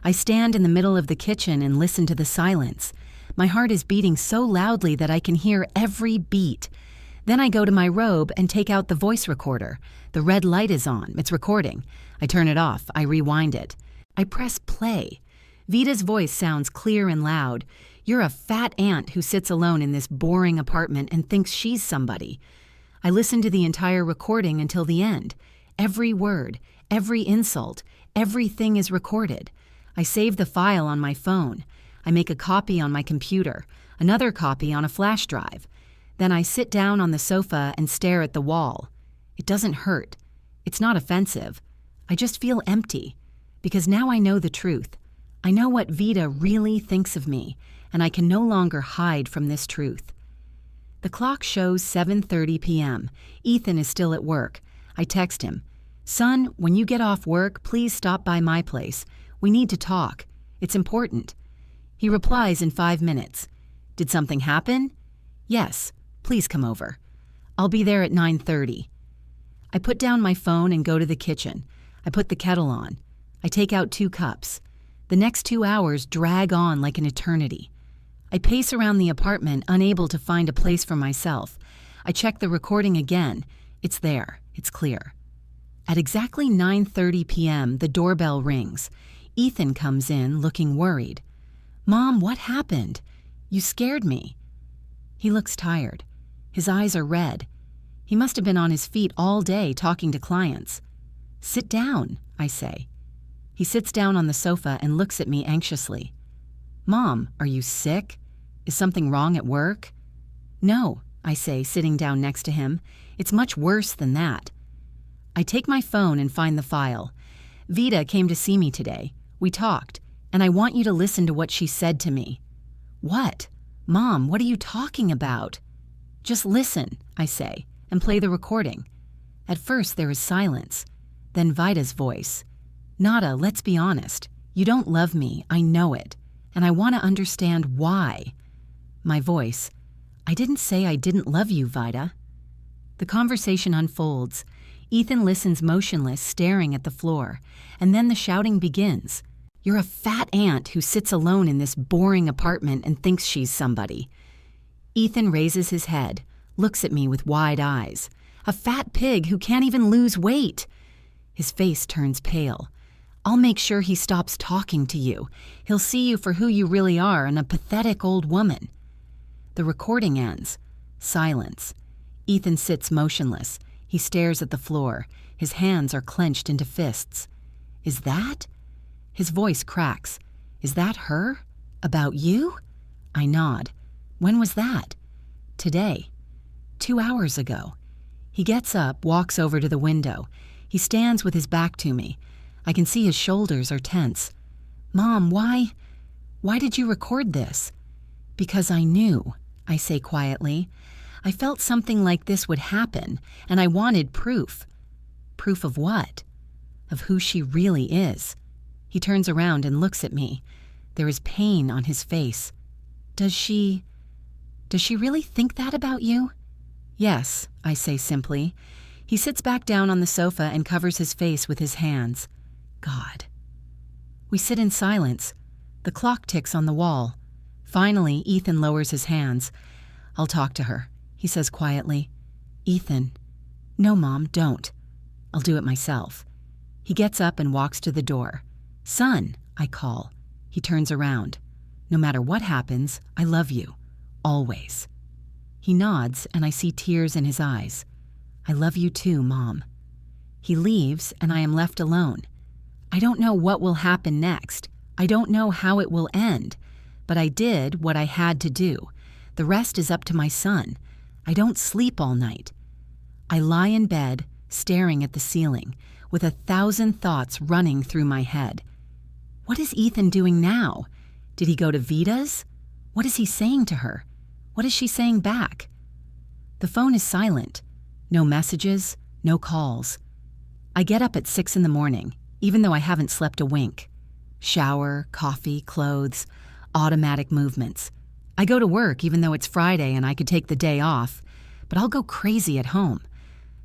I stand in the middle of the kitchen and listen to the silence. My heart is beating so loudly that I can hear every beat. Then I go to my robe and take out the voice recorder. The red light is on. It's recording. I turn it off. I rewind it. I press play. Vita's voice sounds clear and loud. "You're a fat aunt who sits alone in this boring apartment and thinks she's somebody." I listen to the entire recording until the end. Every word, every insult, everything is recorded. I save the file on my phone. I make a copy on my computer, another copy on a flash drive. Then I sit down on the sofa and stare at the wall. It doesn't hurt. It's not offensive. I just feel empty, because now I know the truth. I know what Vita really thinks of me, and I can no longer hide from this truth. The clock shows 7:30 p.m. Ethan is still at work. I text him, "Son, when you get off work, please stop by my place. We need to talk. It's important." He replies in 5 minutes. "Did something happen?" "Yes, please come over. I'll be there at 9:30. I put down my phone and go to the kitchen. I put the kettle on. I take out 2 cups. The next 2 hours drag on like an eternity. I pace around the apartment, unable to find a place for myself. I check the recording again. It's there. It's clear. At exactly 9:30 p.m., the doorbell rings. Ethan comes in, looking worried. "Mom, what happened? You scared me." He looks tired. His eyes are red. He must have been on his feet all day talking to clients. "Sit down," I say. He sits down on the sofa and looks at me anxiously. "Mom, are you sick? Is something wrong at work?" "No," I say, sitting down next to him. "It's much worse than that." I take my phone and find the file. "Vita came to see me today. We talked, and I want you to listen to what she said to me." "What? Mom, what are you talking about?" "Just listen," I say, and play the recording. At first there is silence. Then Vita's voice. "Nada, let's be honest. You don't love me, I know it, and I want to understand why." My voice. "I didn't say I didn't love you, Vita." The conversation unfolds. Ethan listens motionless, staring at the floor, and then the shouting begins. "You're a fat aunt who sits alone in this boring apartment and thinks she's somebody." Ethan raises his head, looks at me with wide eyes. "A fat pig who can't even lose weight." His face turns pale. "I'll make sure he stops talking to you. He'll see you for who you really are, and a pathetic old woman." The recording ends. Silence. Ethan sits motionless. He stares at the floor. His hands are clenched into fists. "Is that?" His voice cracks. "Is that her? About you?" I nod. "When was that?" "Today. 2 hours ago." He gets up, walks over to the window. He stands with his back to me. I can see his shoulders are tense. "Mom, why did you record this?" "Because I knew," I say quietly. "I felt something like this would happen, and I wanted proof." "Proof of what?" "Of who she really is." He turns around and looks at me. There is pain on his face. Does she really think that about you?" "Yes," I say simply. He sits back down on the sofa and covers his face with his hands. God. We sit in silence. The clock ticks on the wall. Finally, Ethan lowers his hands. "I'll talk to her," he says quietly. "Ethan." "No, Mom, don't. I'll do it myself." He gets up and walks to the door. "Son," I call. He turns around. "No matter what happens, I love you. Always." He nods, and I see tears in his eyes. "I love you too, Mom." He leaves, and I am left alone. I don't know what will happen next. I don't know how it will end. But I did what I had to do. The rest is up to my son. I don't sleep all night. I lie in bed, staring at the ceiling, with 1,000 thoughts running through my head. What is Ethan doing now? Did he go to Vita's? What is he saying to her? What is she saying back? The phone is silent. No messages, no calls. I get up at 6 in the morning, even though I haven't slept a wink. Shower, coffee, clothes, automatic movements. I go to work even though it's Friday and I could take the day off, but I'll go crazy at home.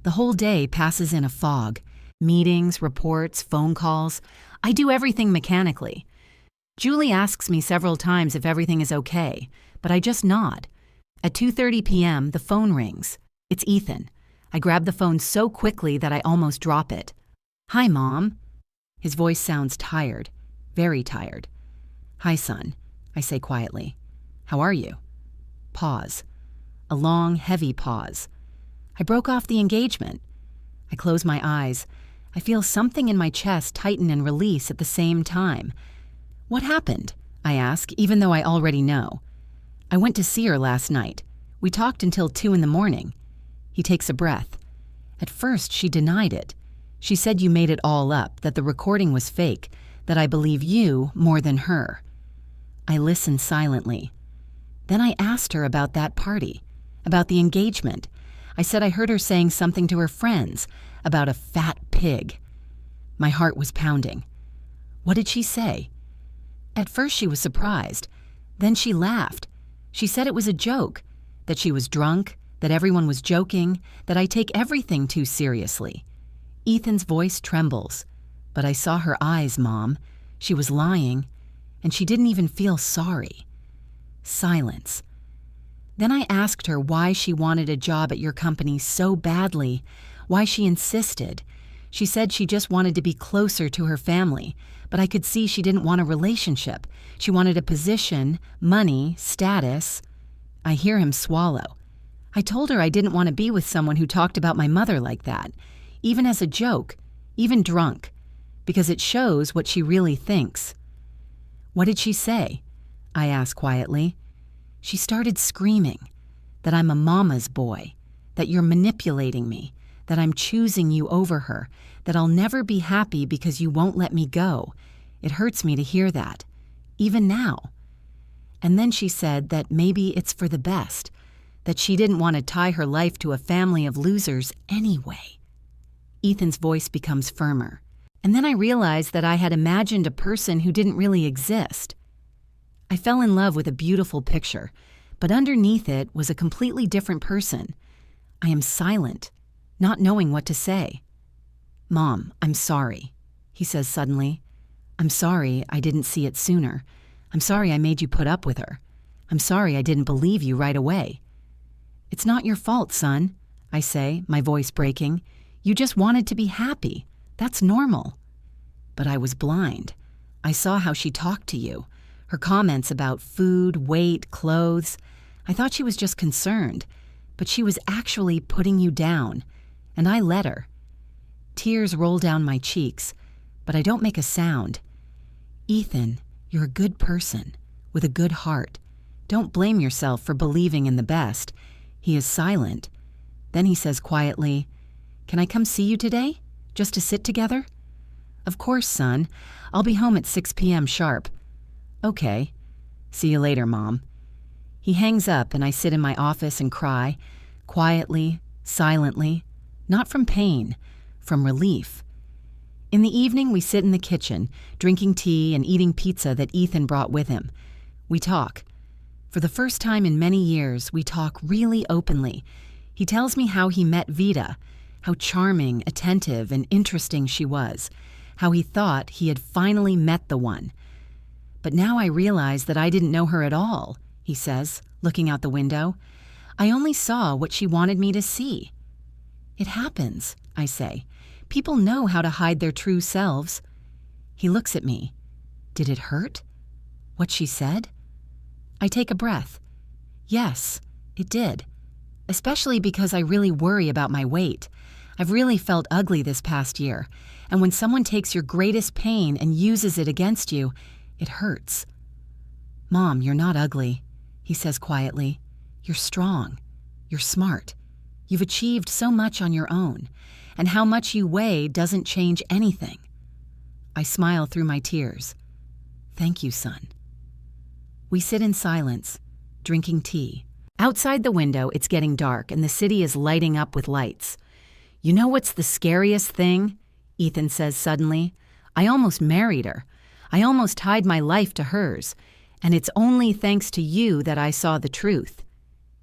The whole day passes in a fog. Meetings, reports, phone calls. I do everything mechanically. Julie asks me several times if everything is okay, but I just nod. At 2:30 p.m., the phone rings. It's Ethan. I grab the phone so quickly that I almost drop it. "Hi, Mom." His voice sounds tired, very tired. "Hi, son," I say quietly. "How are you?" Pause. A long, heavy pause. I broke off the engagement. I close my eyes. I feel something in my chest tighten and release at the same time. "What happened?" I ask, even though I already know. "I went to see her last night. We talked until 2 in the morning. He takes a breath. "At first, she denied it. She said you made it all up, that the recording was fake, that I believe you more than her." I listen silently. Then I asked her about that party, about the engagement. I said I heard her saying something to her friends about a fat pig. My heart was pounding. What did she say? At first she was surprised. Then she laughed. She said it was a joke, that she was drunk, that everyone was joking, that I take everything too seriously. Ethan's voice trembles. But I saw her eyes, Mom. She was lying, and she didn't even feel sorry. Silence. Then I asked her why she wanted a job at your company so badly, why she insisted. She said she just wanted to be closer to her family, but I could see she didn't want a relationship. She wanted a position, money, status. I hear him swallow. I told her I didn't want to be with someone who talked about my mother like that, even as a joke, even drunk, because it shows what she really thinks. What did she say? I asked quietly. She started screaming that I'm a mama's boy, that you're manipulating me, that I'm choosing you over her, that I'll never be happy because you won't let me go. It hurts me to hear that, even now. And then she said that maybe it's for the best, that she didn't want to tie her life to a family of losers anyway. Ethan's voice becomes firmer. And then I realized that I had imagined a person who didn't really exist. I fell in love with a beautiful picture, but underneath it was a completely different person. I am silent, not knowing what to say. "Mom, I'm sorry," he says suddenly. "I'm sorry I didn't see it sooner. I'm sorry I made you put up with her. I'm sorry I didn't believe you right away." "It's not your fault, son," I say, my voice breaking. "You just wanted to be happy. That's normal." But I was blind. I saw how she talked to you. Her comments about food, weight, clothes. I thought she was just concerned, but she was actually putting you down, and I let her. Tears roll down my cheeks, but I don't make a sound. "Ethan, you're a good person, with a good heart. Don't blame yourself for believing in the best." He is silent. Then he says quietly, "Can I come see you today, just to sit together?" "Of course, son. I'll be home at 6 p.m. sharp." "Okay. See you later, Mom." He hangs up and I sit in my office and cry, quietly, silently, not from pain, from relief. In the evening, we sit in the kitchen, drinking tea and eating pizza that Ethan brought with him. We talk. For the first time in many years, we talk really openly. He tells me how he met Vita, how charming, attentive, and interesting she was, how he thought he had finally met the one. "But now I realize that I didn't know her at all," he says, looking out the window. "I only saw what she wanted me to see." "It happens," I say. "People know how to hide their true selves." He looks at me. Did it hurt? What she said? I take a breath. Yes, it did. Especially because I really worry about my weight. I've really felt ugly this past year, and when someone takes your greatest pain and uses it against you, it hurts. "Mom, you're not ugly," he says quietly. "You're strong. You're smart. You've achieved so much on your own, and how much you weigh doesn't change anything." I smile through my tears. "Thank you, son." We sit in silence, drinking tea. Outside the window, it's getting dark, and the city is lighting up with lights. "You know what's the scariest thing?" Ethan says suddenly. "I almost married her. I almost tied my life to hers, and it's only thanks to you that I saw the truth."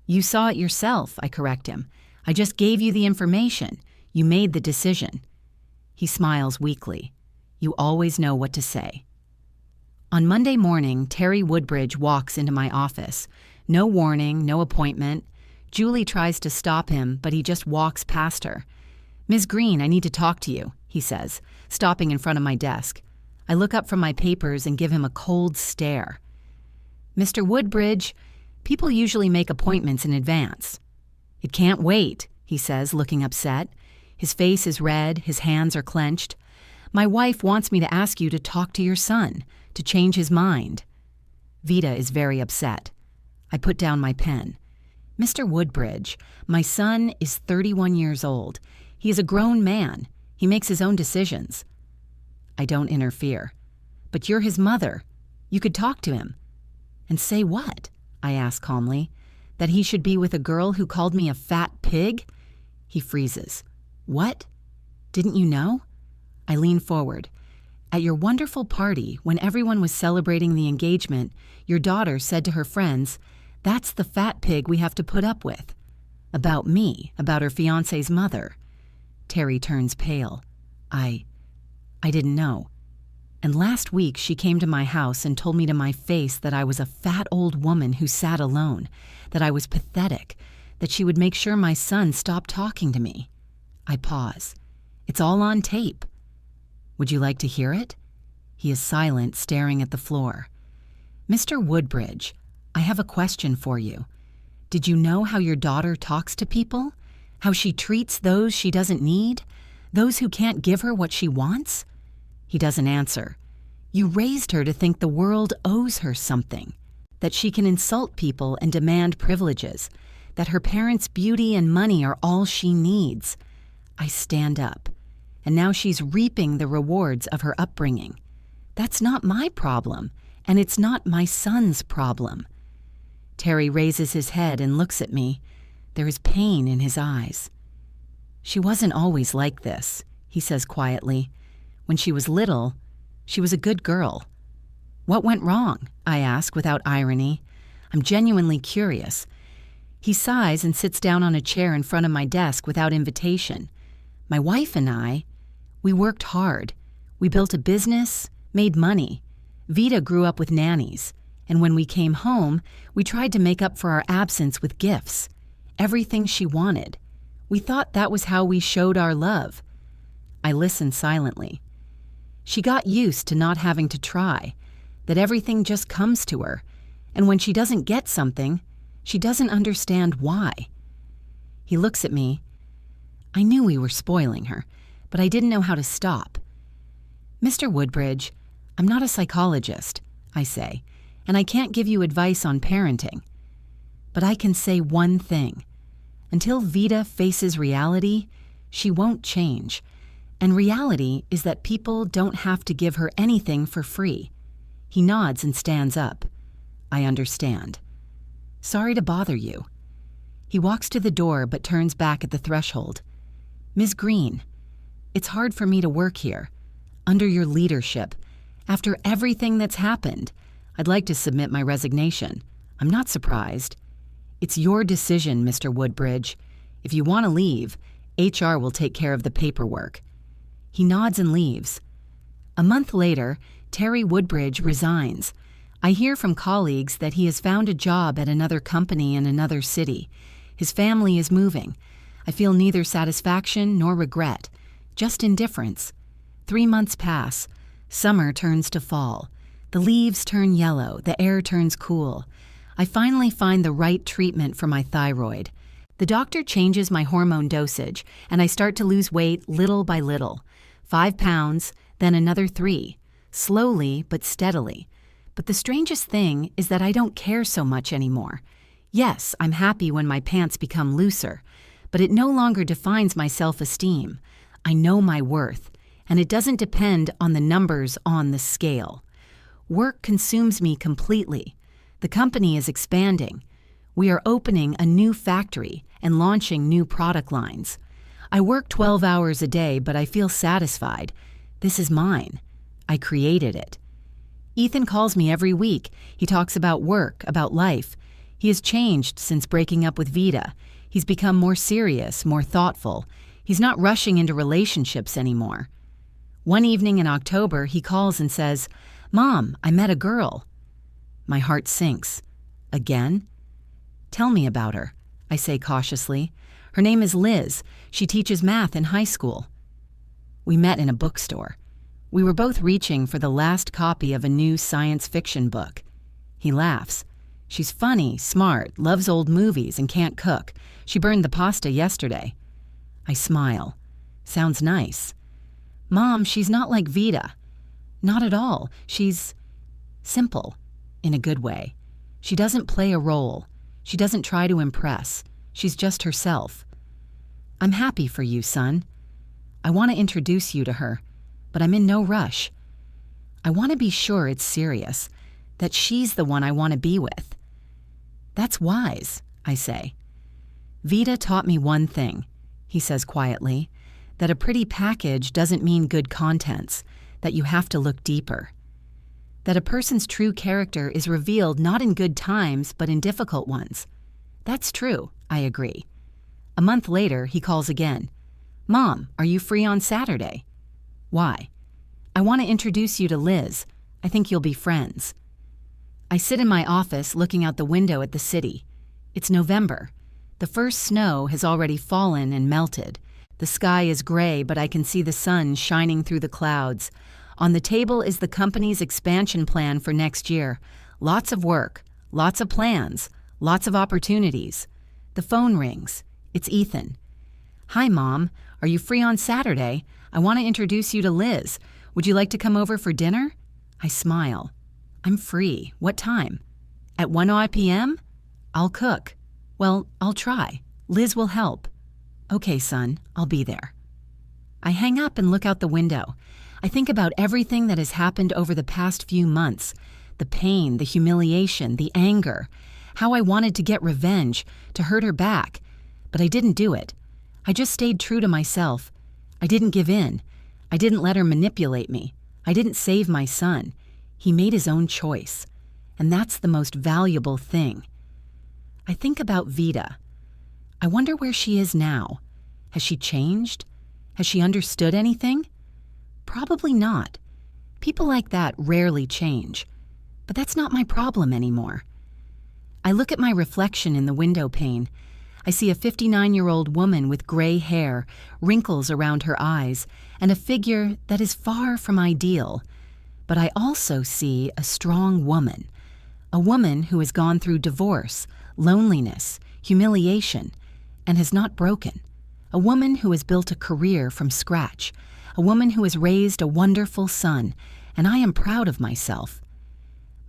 "You saw it yourself," I correct him. "I just gave you the information. You made the decision." He smiles weakly. You always know what to say. On Monday morning, Terry Woodbridge walks into my office. No warning, no appointment. Julie tries to stop him, but he just walks past her. Ms. Green, I need to talk to you, he says, stopping in front of my desk. I look up from my papers and give him a cold stare. Mr. Woodbridge, people usually make appointments in advance. It can't wait, he says, looking upset. His face is red, his hands are clenched. My wife wants me to ask you to talk to your son, to change his mind. Vita is very upset. I put down my pen. Mr. Woodbridge, my son is 31 years old. He is a grown man. He makes his own decisions. I don't interfere. But you're his mother. You could talk to him. And say what? I ask calmly. That he should be with a girl who called me a fat pig? He freezes. What? Didn't you know? I lean forward. At your wonderful party, when everyone was celebrating the engagement, your daughter said to her friends, "That's the fat pig we have to put up with." About me, about her fiancé's mother. Terry turns pale. I didn't know. And last week she came to my house and told me to my face that I was a fat old woman who sat alone, that I was pathetic, that she would make sure my son stopped talking to me. I pause. It's all on tape. Would you like to hear it? He is silent, staring at the floor. Mr. Woodbridge, I have a question for you. Did you know how your daughter talks to people? How she treats those she doesn't need? Those who can't give her what she wants? He doesn't answer. You raised her to think the world owes her something, that she can insult people and demand privileges, that her parents' beauty and money are all she needs. I stand up, and now she's reaping the rewards of her upbringing. That's not my problem, and it's not my son's problem. Terry raises his head and looks at me. There is pain in his eyes. She wasn't always like this, he says quietly. When she was little, she was a good girl. What went wrong? I ask without irony. I'm genuinely curious. He sighs and sits down on a chair in front of my desk without invitation. My wife and I, we worked hard. We built a business, made money. Vita grew up with nannies, and when we came home, we tried to make up for our absence with gifts. Everything she wanted. We thought that was how we showed our love. I listened silently. She got used to not having to try, that everything just comes to her, and when she doesn't get something, she doesn't understand why. He looks at me. I knew we were spoiling her, but I didn't know how to stop. Mr. Woodbridge, I'm not a psychologist, I say, and I can't give you advice on parenting. But I can say one thing. Until Vita faces reality, she won't change. And reality is that people don't have to give her anything for free. He nods and stands up. I understand. Sorry to bother you. He walks to the door but turns back at the threshold. Ms. Green, it's hard for me to work here. Under your leadership. After everything that's happened, I'd like to submit my resignation. I'm not surprised. It's your decision, Mr. Woodbridge. If you want to leave, HR will take care of the paperwork. He nods and leaves. A month later, Terry Woodbridge resigns. I hear from colleagues that he has found a job at another company in another city. His family is moving. I feel neither satisfaction nor regret, just indifference. 3 months pass. Summer turns to fall. The leaves turn yellow, the air turns cool. I finally find the right treatment for my thyroid. The doctor changes my hormone dosage, and I start to lose weight little by little. 5 pounds, then another 3, slowly but steadily. But the strangest thing is that I don't care so much anymore. Yes, I'm happy when my pants become looser, but it no longer defines my self-esteem. I know my worth, and it doesn't depend on the numbers on the scale. Work consumes me completely. The company is expanding. We are opening a new factory and launching new product lines. I work 12 hours a day, but I feel satisfied. This is mine. I created it. Ethan calls me every week. He talks about work, about life. He has changed since breaking up with Vita. He's become more serious, more thoughtful. He's not rushing into relationships anymore. One evening in October, he calls and says, "Mom, I met a girl." My heart sinks. Again? "Tell me about her," I say cautiously. "Her name is Liz. She teaches math in high school." We met in a bookstore. We were both reaching for the last copy of a new science fiction book. He laughs. "She's funny, smart, loves old movies, and can't cook. She burned the pasta yesterday." I smile. "Sounds nice." "Mom, she's not like Vita." "Not at all. She's simple, in a good way. She doesn't play a role. She doesn't try to impress. She's just herself." "I'm happy for you, son. I want to introduce you to her, but I'm in no rush. I want to be sure it's serious, that she's the one I want to be with." "That's wise," I say. "Vita taught me one thing," he says quietly, "that a pretty package doesn't mean good contents, that you have to look deeper. That a person's true character is revealed not in good times, but in difficult ones." "That's true," I agree. A month later, he calls again. "Mom, are you free on Saturday?" "Why?" "I want to introduce you to Liz. I think you'll be friends." I sit in my office looking out the window at the city. It's November. The first snow has already fallen and melted. The sky is gray, but I can see the sun shining through the clouds. On the table is the company's expansion plan for next year. Lots of work, lots of plans, lots of opportunities. The phone rings. It's Ethan. "Hi, Mom. Are you free on Saturday? I want to introduce you to Liz. Would you like to come over for dinner?" I smile. "I'm free. What time?" "At 1 p.m.? I'll cook." "Well, I'll try. Liz will help." "Okay, son. I'll be there." I hang up and look out the window. I think about everything that has happened over the past few months. The pain, the humiliation, the anger. How I wanted to get revenge, to hurt her back. But I didn't do it. I just stayed true to myself. I didn't give in. I didn't let her manipulate me. I didn't save my son. He made his own choice. And that's the most valuable thing. I think about Vita. I wonder where she is now. Has she changed? Has she understood anything? Probably not. People like that rarely change. But that's not my problem anymore. I look at my reflection in the window pane. I see a 59-year-old woman with gray hair, wrinkles around her eyes, and a figure that is far from ideal. But I also see a strong woman. A woman who has gone through divorce, loneliness, humiliation, and has not broken. A woman who has built a career from scratch. A woman who has raised a wonderful son, and I am proud of myself.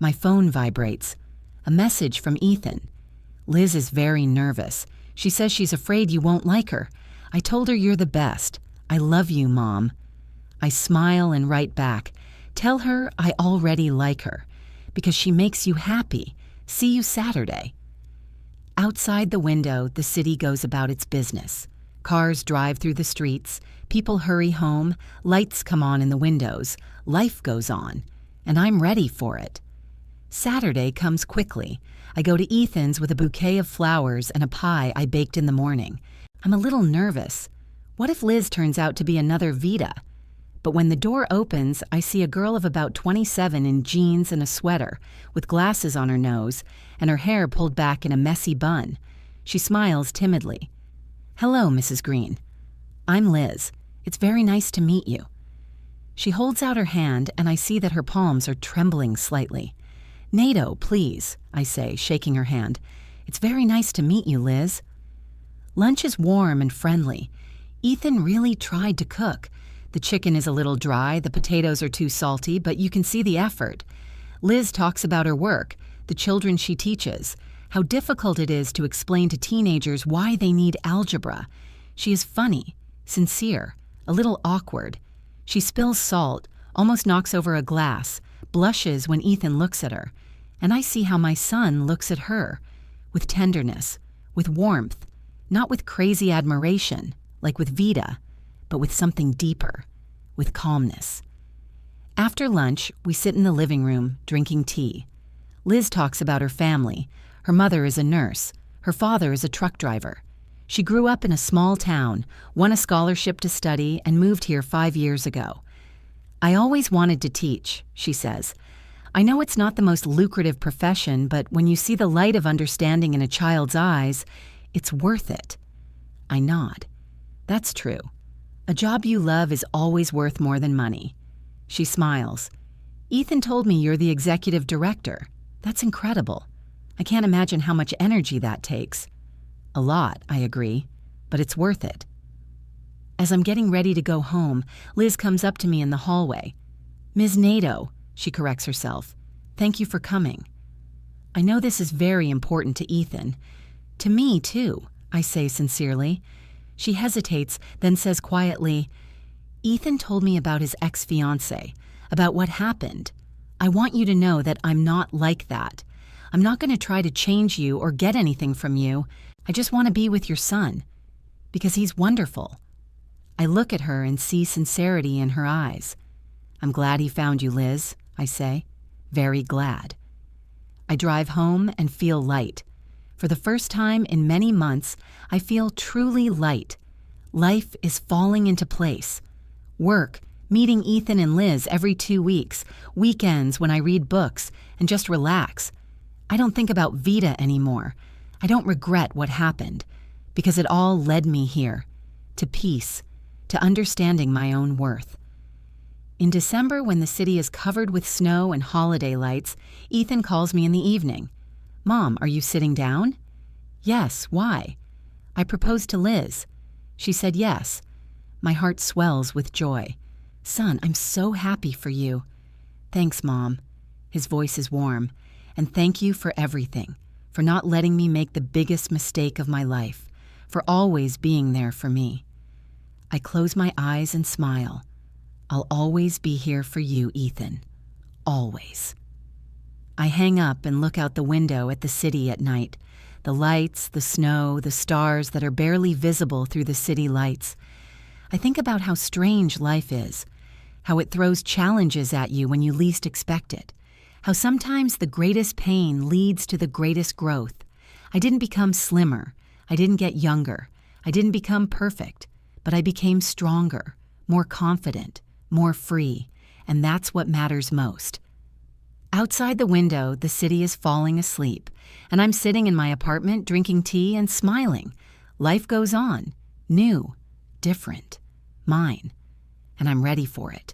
My phone vibrates. A message from Ethan. "Liz is very nervous. She says she's afraid you won't like her. I told her you're the best. I love you, Mom." I smile and write back. "Tell her I already like her, because she makes you happy. See you Saturday." Outside the window, the city goes about its business. Cars drive through the streets, people hurry home, lights come on in the windows, life goes on, and I'm ready for it. Saturday comes quickly. I go to Ethan's with a bouquet of flowers and a pie I baked in the morning. I'm a little nervous. What if Liz turns out to be another Vita? But when the door opens, I see a girl of about 27 in jeans and a sweater, with glasses on her nose, and her hair pulled back in a messy bun. She smiles timidly. "Hello, Mrs. Green." "I'm Liz. It's very nice to meet you." She holds out her hand, and I see that her palms are trembling slightly. "NATO, please," I say, shaking her hand. "It's very nice to meet you, Liz." Lunch is warm and friendly. Ethan really tried to cook. The chicken is a little dry, the potatoes are too salty, but you can see the effort. Liz talks about her work, the children she teaches, how difficult it is to explain to teenagers why they need algebra. She is funny, sincere, a little awkward. She spills salt, almost knocks over a glass, blushes when Ethan looks at her. And I see how my son looks at her, with tenderness, with warmth, not with crazy admiration, like with Vita, but with something deeper, with calmness. After lunch, we sit in the living room, drinking tea. Liz talks about her family. Her mother is a nurse. Her father is a truck driver. She grew up in a small town, won a scholarship to study, and moved here 5 years ago. I always wanted to teach, she says. I know it's not the most lucrative profession, but when you see the light of understanding in a child's eyes, it's worth it. I nod. That's true. A job you love is always worth more than money. She smiles. Ethan told me you're the executive director. That's incredible. I can't imagine how much energy that takes. A lot, I agree, but it's worth it. As I'm getting ready to go home, Liz comes up to me in the hallway. Ms. Nato, she corrects herself. Thank you for coming. I know this is very important to Ethan. To me, too, I say sincerely. She hesitates, then says quietly, Ethan told me about his ex-fiancée, about what happened. I want you to know that I'm not like that. I'm not going to try to change you or get anything from you. I just want to be with your son. Because he's wonderful. I look at her and see sincerity in her eyes. I'm glad he found you, Liz, I say. Very glad. I drive home and feel light. For the first time in many months, I feel truly light. Life is falling into place. Work, meeting Ethan and Liz every 2 weeks, weekends when I read books, and just relax. I don't think about Vita anymore. I don't regret what happened, because it all led me here, to peace, to understanding my own worth. In December, when the city is covered with snow and holiday lights, Ethan calls me in the evening. Mom, are you sitting down? Yes, why? I proposed to Liz. She said yes. My heart swells with joy. Son, I'm so happy for you. Thanks, Mom. His voice is warm. And thank you for everything, for not letting me make the biggest mistake of my life, for always being there for me. I close my eyes and smile. I'll always be here for you, Ethan. Always. I hang up and look out the window at the city at night. The lights, the snow, the stars that are barely visible through the city lights. I think about how strange life is, how it throws challenges at you when you least expect it, how sometimes the greatest pain leads to the greatest growth. I didn't become slimmer. I didn't get younger. I didn't become perfect, but I became stronger, more confident, more free, and that's what matters most. Outside the window, the city is falling asleep, and I'm sitting in my apartment drinking tea and smiling. Life goes on, new, different, mine, and I'm ready for it.